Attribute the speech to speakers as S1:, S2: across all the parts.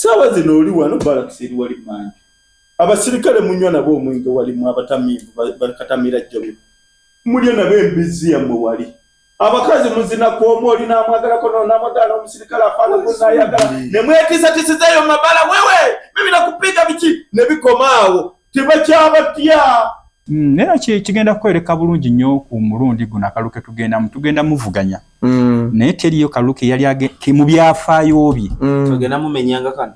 S1: sawa zino oli wano balakisiri wali manyi abasirikale munywa nabo omwenge wali mu abatamivu bakatamira jjamu mulya nabo embizi yammwe wali abakazi muzina kuomo oli n'amwagala kono n'amwagala omusirikale afaana kunayagala ne mwetisatizizayo mabala wewe mimi nakupiga biki ne bikomaawo tebakyabatya
S2: nera kigenda kwereka bulungi nnyo ku mulundi guno akaluke tugenda muvuganya naye teriyo kaluke yali mu byafaayo bye
S3: tugenda mumenyanga kano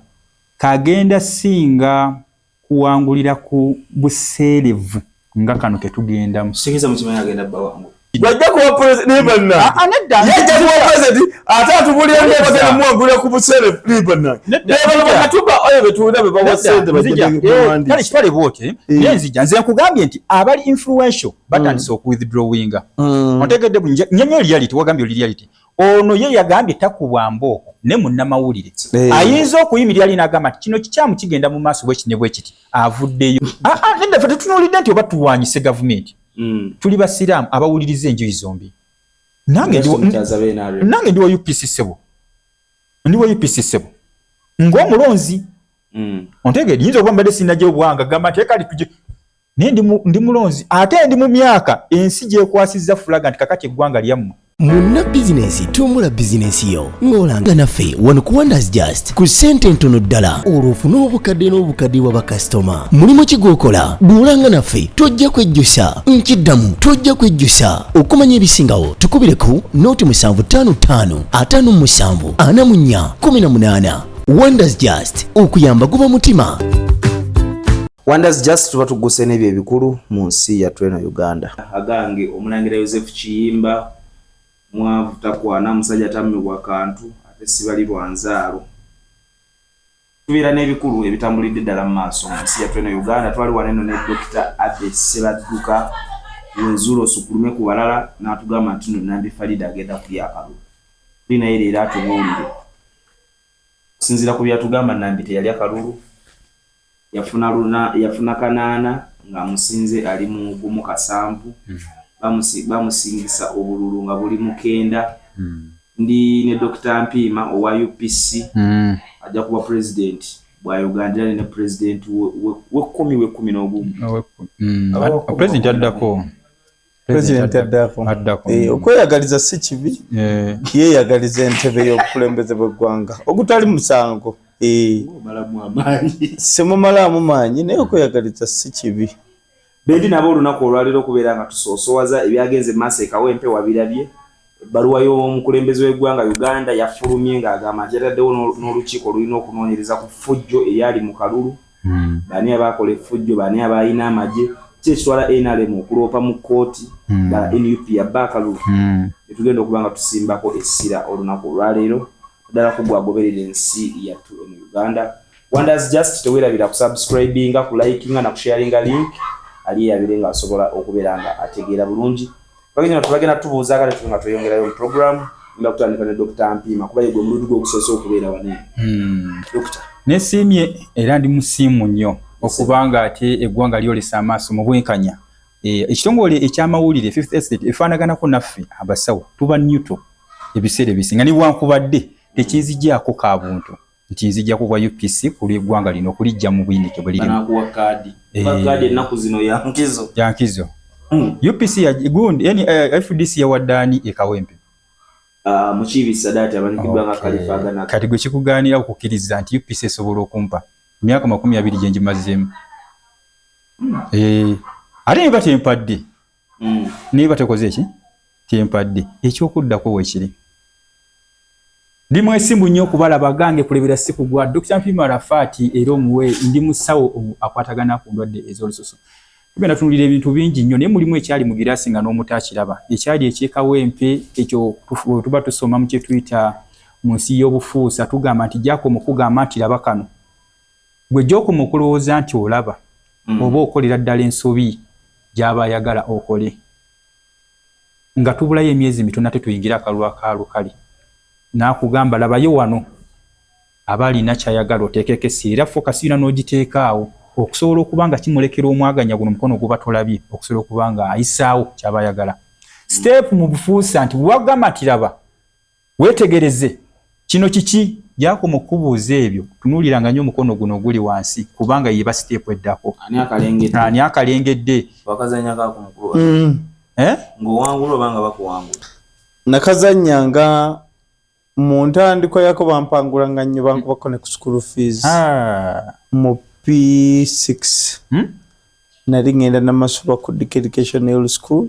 S2: kagenda singa kuwangulira ku buserevu nga kano ketugendamu
S3: sikiza mukimanya agenda bawangu
S1: bajja kuwa president bana yajja kuwa president atatubulira ngabagenda muwangulira ku buserevu bana
S2: nebatuba oyo betuunda be bawasente kale kitwale bwote nenzija nze nkugambye nti abali influential batandise okuwithdrawinga otegedde nyamyo reality wagambye reality ono ye yagambye takubwa mbooko ne munnamawulire ayinza okuyimirira ali n'agamba kino kikyamu kigenda mu maaso bwe kiti avuddeyo nedda fe tetunuulidde nti oba tuwanyise gavumenti tuli basiraamu abawuliriza enjuyi zombi nange ndi wa UPC sebo ng'omulonzi ontegedde yinza okuba mbadde sinajja obwanga gamba nti ekali tuje naye ndi mulonzi ate ndi mu myaka ensi gyekwasizza fulaga nti kakati eggwanga lyammwe
S4: Munna bizinesi tumbula bizinesi yo ng'olanga naffe wano ku Wonders Just ku ssente ntono ddala olw'ofuna obukadde wa bakasitoma mulimu kigwokola duulanga naffe tojja kwejjusa nkiddamu tojja kwejjusa okumanya ebisingawo tukubire ku noti 755 57 44 18 Wonders Just okuyamba guba mutima.
S3: Wonders Just tuba tuguse n'ebyo ebikulu mu nsi yattu eno Uganda. Agange omulangira Joseph Kiyimba mwavuta kwana musajja tammibwa kantu ate sibali lwanzaalo. Tubeera n'ebikulu ebitambulidde ddala mu maaso mu nsi yattu eno Uganda. Twali waneno ne Dr. Abe Sebadduka wenzulo sukulume ku balala n'atugamba nti no Nambi Farida agenda kulya akalulu. Tulina naye leero atubuulire. Sinzira ku byatugamba Nambi teyali akalulu. Yafuna kanaana nga musinze ali mu gumu kasampu. Bamusingisa obululu nga buli mukenda. Ndi ne Dr. Mpima owa UPC ajja kuba president bwa Uganda ne president we 11.
S2: President addako.
S1: President addako. Okweyagaliza si kibi. Yeyagaliza entebe y'obukulembeze bw'eggwanga ogutali musango.
S3: Malamu amanyi.
S1: Semumalamu manyi naye okweyagaliza si kibi.
S3: Bendi nabo olunaku olwaliro okubeera nga tusoosowaza ebyagenze maaso ekawempe wabirabye. Ebbaluwa y'omukulembeze w'eggwanga Uganda yafulumye ng'agamba nti yataddewo n'olukiiko olulina okunoonyereza ku ffujjo eyali mu kalulu. Bani abaakola effujjo, bani abalina amagye, ki ekitwala NRM okuloopa mu kkooti nga NUP yabba akalulu. Tetugenda okuba nga tusimbako essira olunaku olwaleero ddala kugwagoberera ensi yattu mu Uganda. Wonders Just teweerabira kusubscribinga, kulikinga na kusharinga link ali yabire nga asobola okubeera nga ategeera bulungi. Bagenda tubuuza kale tunga tweyongerayo mu program nga kutandika ne Dr. Mpima kuba yegwe omulundi gw'okusoose okubeera wane. Dr.
S2: Nesimye era ndi musiimu nnyo okubanga ate eggwanga lyolesa amaaso mu bwenkanya. Ekitongole ekyamawulire Fifth Estate efaanaganako naffe abasawo tuba neutral ebiseera ebisinga ni bwankubadde tekinzigyako kabuntu nti nzijja kuva UPC ku lw'eggwanga lino okulijja mu buyinike bwe lirimu.
S3: Banakuwa kaadi. Kaadi ennaku zino yankizo.
S2: UPC ya gundi yani FDC ya wadani ekawempe.
S3: Muchibi Sadati abanikibwa nga kalifagana.
S2: Kati gwe kikuganira okukiriza nti UPC esobola okumpa myaka 20 gye ngimazeemu. Ate ne batempadde. Ne batekoze eki? Tempadde. Ekyokuddako weekiri. Ndi mwesimu nnyo kubalaba gange kulebera siku gwa Dr. Mpima Rafati era omuwe ndi musawo akwatagana ku ndwadde ez'olususu. Tugenda tunulira ebintu bingi nnyo naye mulimu ekyali mu girasi nga n'omutakiraba. Ekyali ekyekawempe ekyo tuba tusoma mu kye tuyita mu nsi y'obufuusa tugamba nti gyako mu kugamba nti laba kano. Gwe gy'oko mu kulowooza nti olaba oba okolera ddala ensobi gy'aba ayagala okole. Nga tubulayo emyezi mitono ate tuyingira akalulu akaalukali. Nakugamba labayo wano abalina kyayagala oteekeko essira era fokasira n'ogiteekaawo okusobola okubanga kimulekera omwaganya guno mukono guba tolabye okusobola okubanga ayisaawo ky'abayagala. Step mu bufuusa nti wagamba nti laba weetegereze kino kiki jako mukubuuza ebyo tunuuliranga nnyo omukono guno oguli wansi kubanga yeba step eddako ani akalengedde
S3: wakazanyanga ku mukulu ng'owangula obanga bakuwangula
S1: nakazanyanga mu ntandikwa yako bampangulanga nnyo bankubako ne ku school fees mu P6 nali ngenda namasula ku education school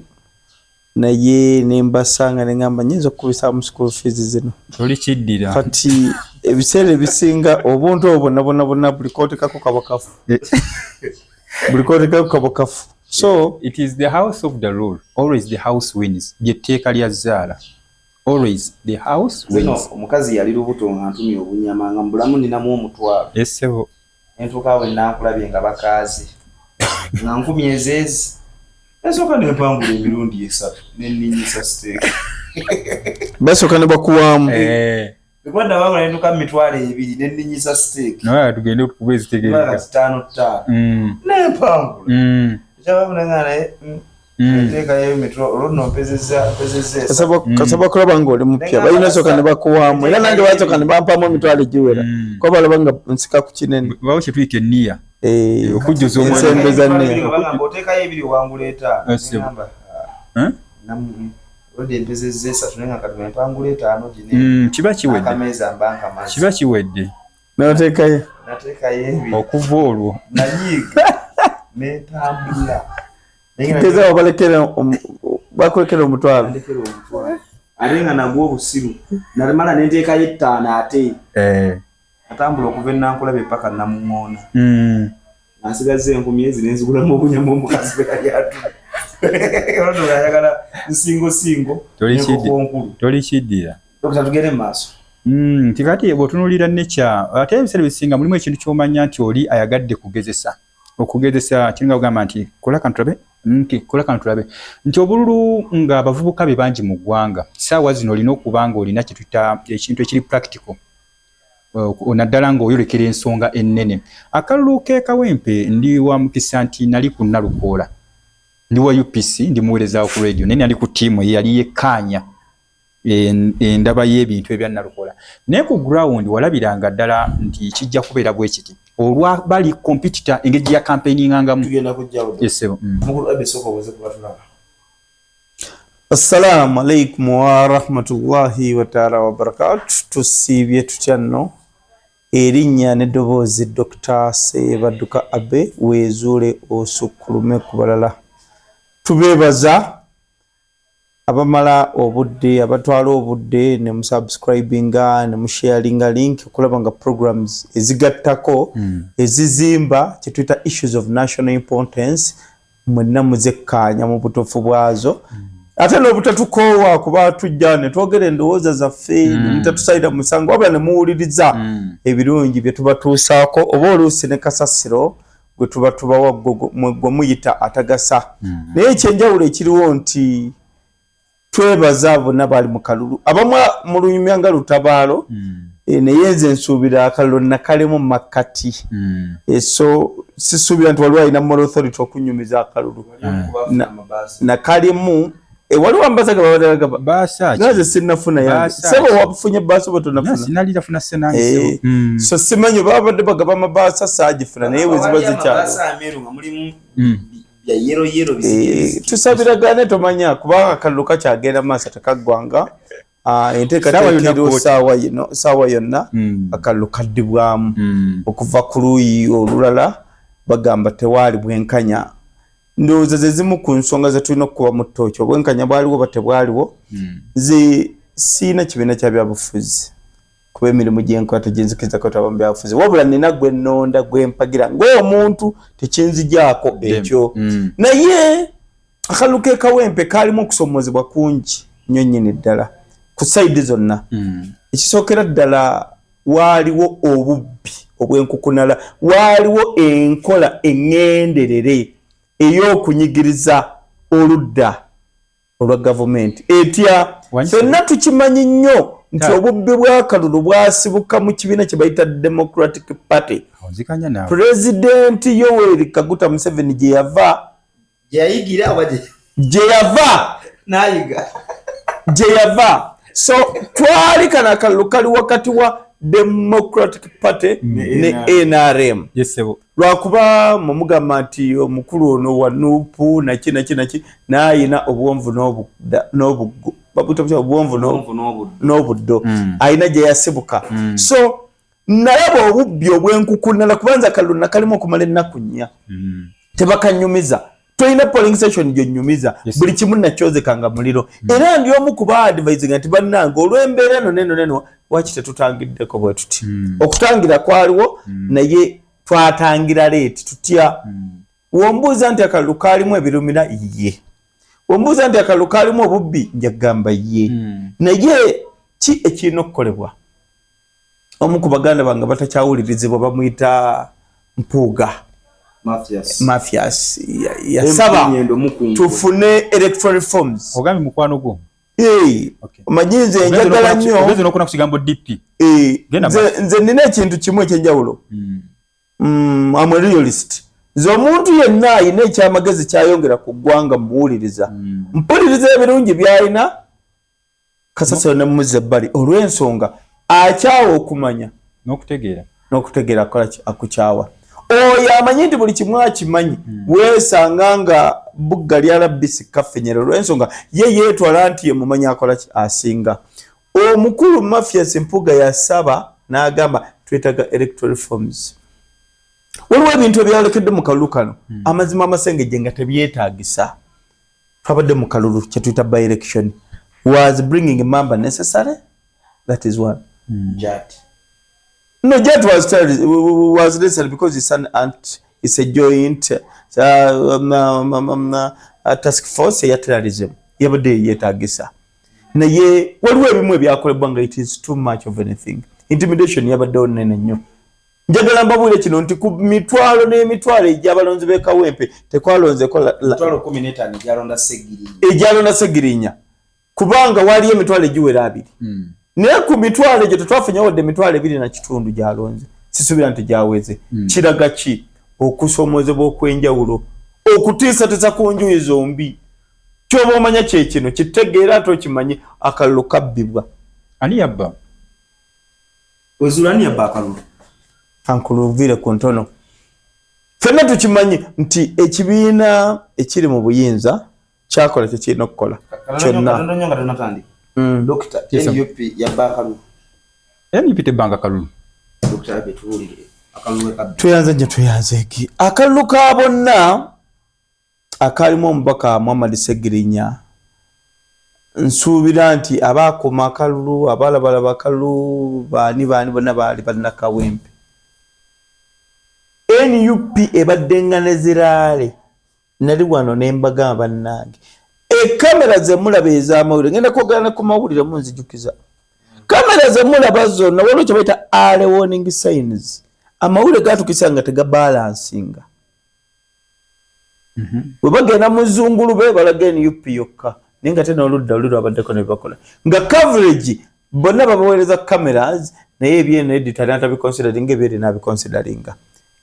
S1: naye nembasanga nengamba nyinza okubisa mu school fees zino
S2: oli kiddira
S1: kati ebiseera ebisinga obuntu obwo bonna buli kootekako kabakafu buli kootekako kabakafu. So
S2: it is the house of the rule, always the house wins. Jetteeka lya Zaala, always the house wins.
S3: Omukazi yali lubuto nga ntumye obunyama nga mbulamu ninamu omutwalo.
S2: Esebo
S3: entuuka we nankulabye nga bakaazi nga nkumi ezeezi esooka nempangula emirundi 3 nenninyisa steeki
S1: basooka ne bakuwaamu
S3: bikwanda wangula nentuuka mu 2 nenninyisa steeki
S2: naye tugende okukuba ezitegereka
S3: 5 nempangula kyababuna naye enteekayo emitro olwo mpezezza
S1: kasaba kulaba ng'oli mupya balina sooka ne bakuwaamu era nange basooka ne bampaamu emitwalo giwera kuba balaba nga nsika ku kinene
S2: bawo kye tuyita enniya okujjuza
S1: ensembeza nniya
S3: oteekayo 2 wanguleeta olwo empezezza 3 naye nga kati empangula 5 gine
S2: kiba kiwedde
S3: akameeza mbanka mazi
S2: kiba kiwedde
S1: n'oteekayo
S3: nateekayo
S2: okuva olwo
S3: nanyiiga n'entambula
S1: teza bakulekera omutwalo
S3: ate nga nagwa obusiru nalemala nenteekayo 5 ate atambula okuva enankulabe paka namuŋoona nasigaza enkumi ezi nenzigulamu obunyama omukazi beyali atu ayagala nsingosingo nenkokonkulu
S2: toli kiddira
S3: tugende mu maaso
S2: tikati bw'otunuulira nekya ate ebiseera bisinga mulimu ekintu ky'omanya nti oli ayagadde kugezesa okugezesa kiringa kugamba nti kola kano tulabe nti obululu nga abavubuka be bangi mu ggwanga saawa zino olina okuba nga olina kye tuyita ekintu ekiri practical naddala ng'oyolekera ensonga ennene. Akalulu k'ekawempe ndi wa mukisa nti nali ku Nalukoola ndi wa UPC ndi muweerezaawo ku radio naye nali ku ttiimu yali yekkaanya endaba y'ebintu ebya Nalukoola naye ku ground walabiranga ddala nti kijja kubeera bwe kiti olwa bali competitor engeri ya campaigningangamu
S3: tugenda kujjawo
S2: yesebo
S3: mukulu abesoko obuze kubatulaba.
S1: Assalamu alaikum wa rahmatullahi wa ta'ala wa barakatuh. Tusibye tutya nno erinnya n'eddoboozi Dr. Sebadduka Abe weezuule osukulume ku balala. Tubeebaza abamala obudde abatwala obudde ne musubscribinga ne musharinga link okulaba nga programs ezigattako ezizimba kye tuyita issues of national importance mwenna muzekkaanya mu butofu bwazo ate n'obutetukoowa kuba tujja ne twogera endowooza zaffe mutatusalira musango wabula ne muwuliriza ebirungi bye tubatuusaako oba oluusi ne kasasiro gwe tuba tubawa gwe muyita atagasa naye ekyenjawulo ekiriwo nti twebaza bonna bali mu kalulu abamu mu lunyumya nga lutabaalo naye nze nsuubira akalulu nakalemu mu makkati so sisuubira nti waliwo alina moral authority okunyumiza akalulu nakalimu waliwo ambaasa gabaze sinafuna yange sebo wafunye baasa oba tonafuna so simanyi oba babadde bagaba amabaasa saagifuna naye bwe ziba zikyalo tusabiragane tomanya kubanga akalulu kakyagenda maaso tekaggwanga enteekateekero saawa yonna akalulu kaddibwamu okuva ku luuyi olulala bagamba tewaali bwenkanya ndowooza ze zimu ku nsonga ze tulina okukuba mu ttooki obwenkanya bwaliwo oba tebwaliwo ze siina kibiina kya byabufuzi kuba emirimu gyenkola tegyenzikiriza kwetaba mu byabufuzi wabula nina gwe nnonda gwe mpagira ng'omuntu tekinzigyako ekyo naye akalulu k'ekawempe kaalimu okusomozebwa kungi nnyo nnyini ddala ku sayidi zonna ekisookera ddala waaliwo obubbi obw'enkukunala waaliwo enkola eŋŋenderere ey'okunyigiriza oludda olwa gavumenti etya ffenna tukimanyi nnyo nti obubbi bw'akalulu bwasibuka mu kibiina kye bayita Democratic Party. Pulezidenti Yoweri Kaguta Museveni gye yava so twali kana akalulu kali wakati wa Democratic Party ne NRM.
S2: Yes sebo.
S1: Lwakuba mumugamba nti omukulu ono wa Nuupu naki n'ayina obuwonvu n'obuddo ayina gye yasibuka. So naye obubbi obwenkukunala kubanza kalulu kalimu okumala ennaku nnya tebakanyumiza. Toyina polling station gyonyumiza buli kimu nakyozekanga muliro. Era ndi omu ku ba advising nti bannange olw'embeera neno waki tetutangiddeko bwe tuti. Okutangira kwaliwo naye twatangira leeti tutya. Wombuuza nti akalulu kaalimu ebirumira ye. Wombuuza nti akalulu kaalimu obubbi njagamba ye. Naye ki ekirina okukolebwa? Omu ku baganda bange batakyawulirizibwa bamuyita Mpuuga. Mafias yasaba tufune electoral reforms.
S2: Ogambi mukwano gwo.
S1: Omanyize njagala nnyo.
S2: Ogeze n'okuna ku kigambo DP.
S1: Nze nina ekintu kimu ekyenjawulo. I'm a realist. Nze omuntu yenna ayina ekyamagezi kyayongera ku ggwanga muwuliriza. Mpuliriza ebirungi by'alina kasasiro ne mumuze ebbali olw'ensonga akyawa okumanya n'okutegeera akola akukyawa. Oyo amanyi nti buli kimu akimanyi weesanga nga bugga lyalabisi kaffenyero olw'ensonga ye yeetwala nti ye mumanyi akola asinga. Omukulu Mafias Mpuuga yasaba n'agamba twetaaga electoral reforms. Waliwo ebintu ebyalekedde mu kalulu kano amazima amasengejje nga tebyetaagisa. Twabadde mu kalulu kye tuyita by election. Was bringing a member necessary? That is one. No, Jet was necessary because it's a joint task force ya terrorism. Yabade yetagisa. Na ye waliwo ebimu ebyakolebwa nga it is too much of anything. Intimidation yabadde onene nnyo. Njagala mbabwire kino nti ku mitwalo n'emitwalo egy'abalonzi b'e Kawempe tekwalonzeko
S3: mitwalo 15 egyalonda Ssegirinya.
S1: Egyalonda Ssegirinya. Kubanga waliyo emitwalo egiwera 2. Naye ku mitwalo egyo tetwafunye wadde emitwalo 2 na kitundu gyalonze. Sisuubira nti gyaweze. Kiraga ki? Okusoomozebwa okw'enjawulo. Okutiisatiisa ku njuyi zombi. Ky'oba omanya kye kino kitegeera ate okimanyi akalulu kabbibwa.
S2: Ani yabba?
S3: Wezula ani yabba akalulu?
S1: Ankuluviire ku ntono. Ffenna tukimanyi nti ekibiina ekiri mu buyinza kyakola kyekirina okukola kyonna.
S3: Dr. NUP yabba akalulu.
S2: NUP tebbanga akalulu.
S3: Dr. Abe tuwulire akalulu kabbi.
S1: Tuyanze eki. Akalulu ka bonna akalimu omubaka Muhammad Ssegirinya nsuubira nti abaakoma akalulu abalabala akalulu baani bonna baali balina Kawempe. NUP ebadde nganeziraale nali wano n'embaga bannange. Kamera ze mulaba ez'amawulire ngenda kwogera ku mawulire munzijukiza. Kamera ze mulaba zonna waliwo kye bayita early warning signs. Amawulire gatukisa nga tegabalansinga. Bwe bagenda mu zzungulube balaga NUP yokka naye nga tena oludda abaddeko ne bakola nga coverage bonna babaweereza cameras naye ebyeno editor n'atabiconsideringa ebyeri n'abiconsideringa.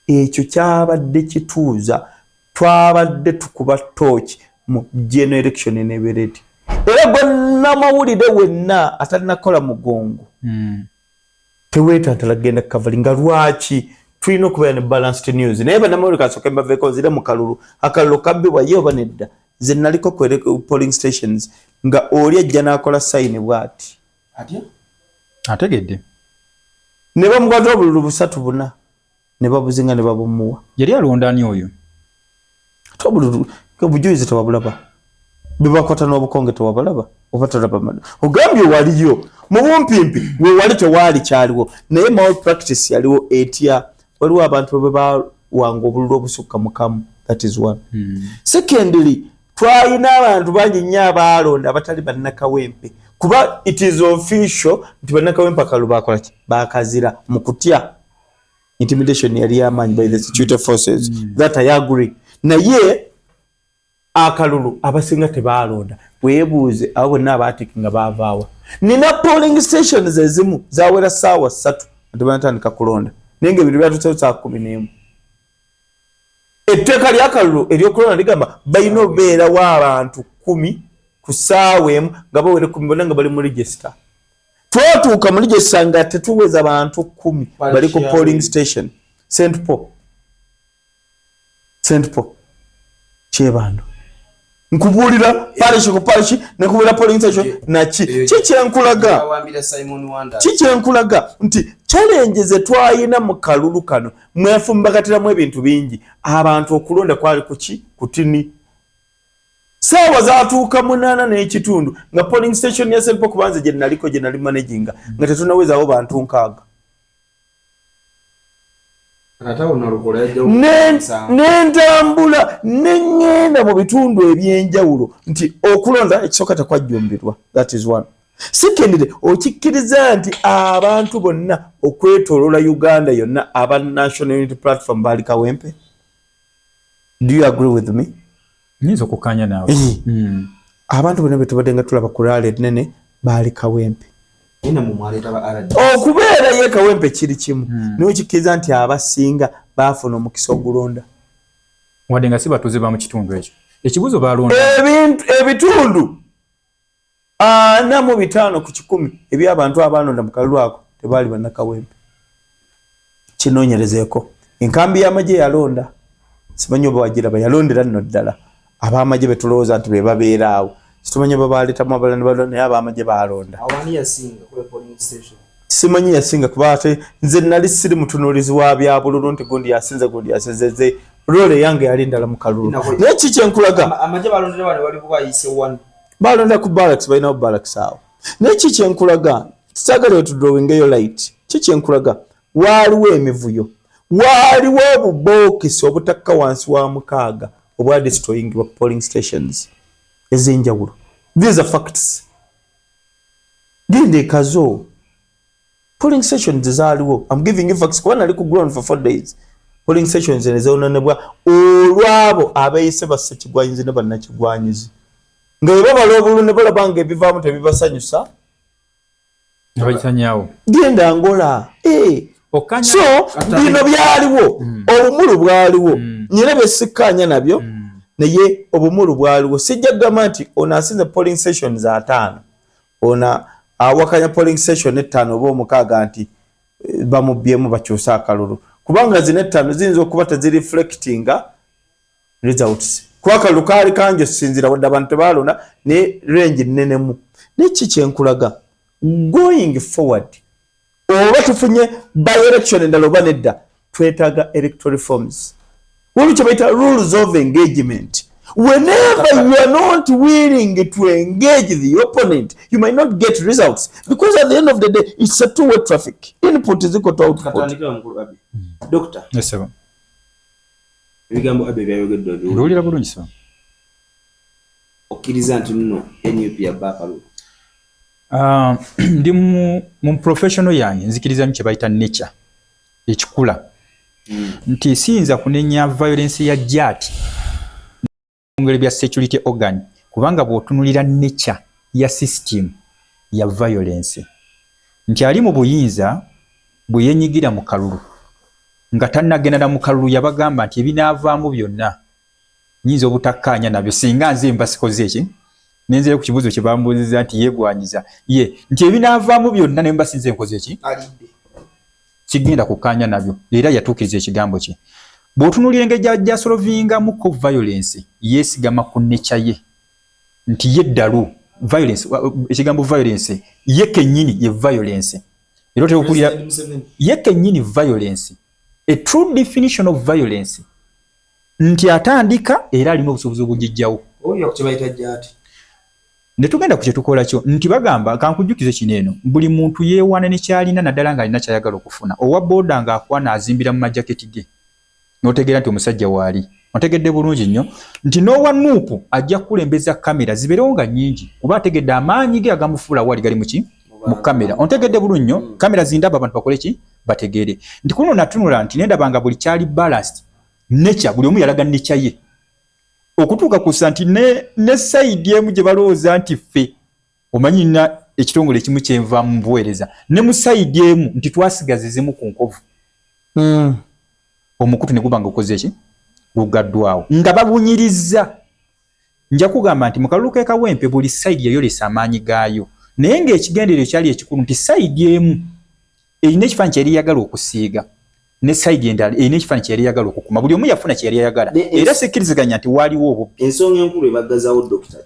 S1: Ekyo kyabadde kituuza twabadde tukuba tooki mu general election n'eberedi. Era gonna mawulire wenna atalinakola mugongo. Teweetantala genda coveringa lwaki tulina okubeera ne balanced news. Naye bannamawulire kasooka mbaveeko nzire mu kalulu akalulu kabbibwa ye oba nedda. Ze naliko ku polling stations nga oli ajja n'akola sayini bw'ati.
S2: Ategedde.
S1: Ne bamukwata obululu 3-4 ne babuzinga ne babumuwa.
S2: Yali alonda ani oyo?
S1: Tobululu obujulizi tewabulaba. Bibakwata n'obukonge tewabalaba. Oba tolaba. Ogambye waliyo. Mu bumpimpi we wali tewaali kyaliwo. Naye malpractice yaliwo etya. Waliwo abantu bwe bawanga obululu obusukka mu kamu. That is one. Secondly, twalina abantu bangi nnyo abaalonda abatali bannakawempe. Kuba it is official nti bannakawempe akalulu bakola ki? Baakazira mu kutya. Intimidation yali yamanyi by the security forces. That I agree. Naye akalulu abasinga tebaalonda. Weebuuze abo bonna abaatikinga baavaawa. Nina polling stations ezimu zawera ssaawa 3 nti banatandika kulonda. Naye ng'ebintu byatusewo saa 11. Etteeka ly'akalulu ery'okulonda ligamba balina obeerawo abantu 10 ku ssaawa emu nga bawere 10 bonna nga bali mu register. twatuuka muri gye ssanga tetuweza bantu 10 bali ku polling station St Paul kyebando nkubuulira parish ku parish nekubira polling station naki kikyenkulaga nti challenges twayina mu kalulu kano mwefumbagatiramu ebintu bingi abantu okulonda kwali kuki kutini sawa zaatuuka 8 n'ekitundu nga polling station ya St Paul kubanze gye nali managinga nga tetunawezaawo bantu 6 n'entambula n'engenda mu bitundu ebyenjawulo nti okulonda ekisooka tekwajjumbirwa. That is one. Secondly, okikkiriza nti abantu bonna okwetoolola Uganda yonna aba National Unity Platform baali Kawempe? Do you agree with me?
S2: Nizo kukanya nawe.
S1: Abantu bonna betubadde nga tulaba ku rally ennene baali Kawempe. Okubeera ye Kawempe kiri kimu niwe kikkiriza nti abasinga baafuna omukisa ogulonda
S2: wadde nga si batuze ba mu kitundu ekyo ekibuzo balonda
S1: ebitundu 45 ku 100 eby'abantu abalonda mu kalulu ako tebaali banna Kawempe. Kinoonyerezeeko enkambi y'amagye yalonda simanyi oba wagiraba yalondera nno ddala ab'amagye betulowooza nti be babeera awo simanyi oba baaletamu abalala balonda naye ab'amagye baalonda. Simanyi yasinga kuba ate nze nali siri mutunuulizi wa bya bululu nti gundi yasinze role yange yali ndala mu kalulu naye kikyenkulaga
S3: amagye balondera wano wali bwayise 1
S1: balonda ku barracks balina barracks awo naye kikyenkulaga kitagala otudrowingeyo light kikyenkulaga waaliwo emivuyo waaliwo obubookisi obutakka wansi wa 6 obwa destroying wa polling stations ezenjawulo. These are facts. Gende kazo polling stations zaaliwo. I'm giving you facts. Kwa nali ku ground for 4 days. Polling stations ezoonanebwa olwabo abayise bassekigwanyizi ne bannakigwanyizi nga bwe babala obululu ne balabanga ebivaamu tebibasanyusa
S2: abayisanyawo
S1: genda Angola. So bino byaliwo obumulu bwaliwo nyina besikkaanya nabyo naye obumulu bwaliwo. Sijja kugamba nti ono asinze polling stations 5 ona awakanya polling station 5 oba 6 nti bamubyemu bakyusa akalulu kubanga zino 5 ziyinza okuba tezireflectinga results kuba akalulu kaali kangi osinzira wadde abantu tebalonda ne range nnenemu. Neki kyenkulaga going forward oba tufunye by-election endala oba nedda twetaaga electoral reforms. Waliwo kye bayita rules of engagement. Whenever you are not willing to engage the opponent, you might not get results because at the end of the day, it's a two-way traffic. Input is equal to output.
S3: Doctor.
S2: Yes, sir.
S3: Ebigambo Abe byayogedde
S2: Ndowulira bulungi sir.
S3: Okkiriza nti nno NUP yabba akalulu.
S2: Ndi mu professional yange nzikiriza kye bayita nature ekikula nti siyinza kunenya violence ya jati ngere bya security organ kubanga bw'otunulira nature ya system ya violence nti ali mu buyinza bwe yenyigira mu kalulu nga tannagenda mu kalulu yabagamba nti ebinaavaamu byonna nyinza obutakkaanya nabyo singa nze mbasikoze eki nenzere ku kibuzo kye bambuuziza nti yeegwanyiza ye nti ebinaavaamu byonna ne mbasinze nkoze eki kigenda kukkaanya nabyo era yatuukiriza ekigambo kye bw'otunuulira engeri gy'asolovingamu ko violence yeesigama ku nature ye nti ye ddalu violence ekigambo violence ye kennyini ye violence era oteokulira ye kennyini violence a true definition of violence nti atandika era alina obusobozi obugijjawo
S3: oyo kukibayita jati
S2: ne tugenda ku kye tukola kyo nti bagamba kankujjukize kino eno buli muntu yeewaana ne kyalina naddala ng'alina kyayagala okufuna owa booda ng'akwana azimbira mu majaketi ge n'otegeera nti omusajja waali otegedde bulungi nnyo nti n'owa nuupu ajja kukulembeza kamera zibeerewo nga nnyingi kuba ategedde amaanyi ge agamufuula waali gali muki mu kamera ontegedde bulungi nnyo kamera zindaba abantu bakole ki bategeere nti kuno natunula nti nendabanga buli kyali balanced nature buli omu yalaga nature ye okutuuka ku santi ne side emu gye balowooza nti ffe omanyi nina ekitongole ekimu kyenvaamu mu buweereza ne mu side emu nti twasigazizimu ku nkovu omukutu ne guba nga okoze eki gugaddwawo nga babunyiriza nja kugamba nti mu kalulu k'e Kawempe buli side yayolesa amaanyi gaayo naye ng'ekigendererwa kyali ekikulu nti sayidi emu erina ekifaananyi kyeyali yagala okusiiga ne sayidi endala erina ekifaananyi kyeyali yagala okukuma buli omu yafuna kyeyali yagala era sikkiriziganya nti waaliwo obubbi
S3: ensonga enkulu ebaggazawo dokita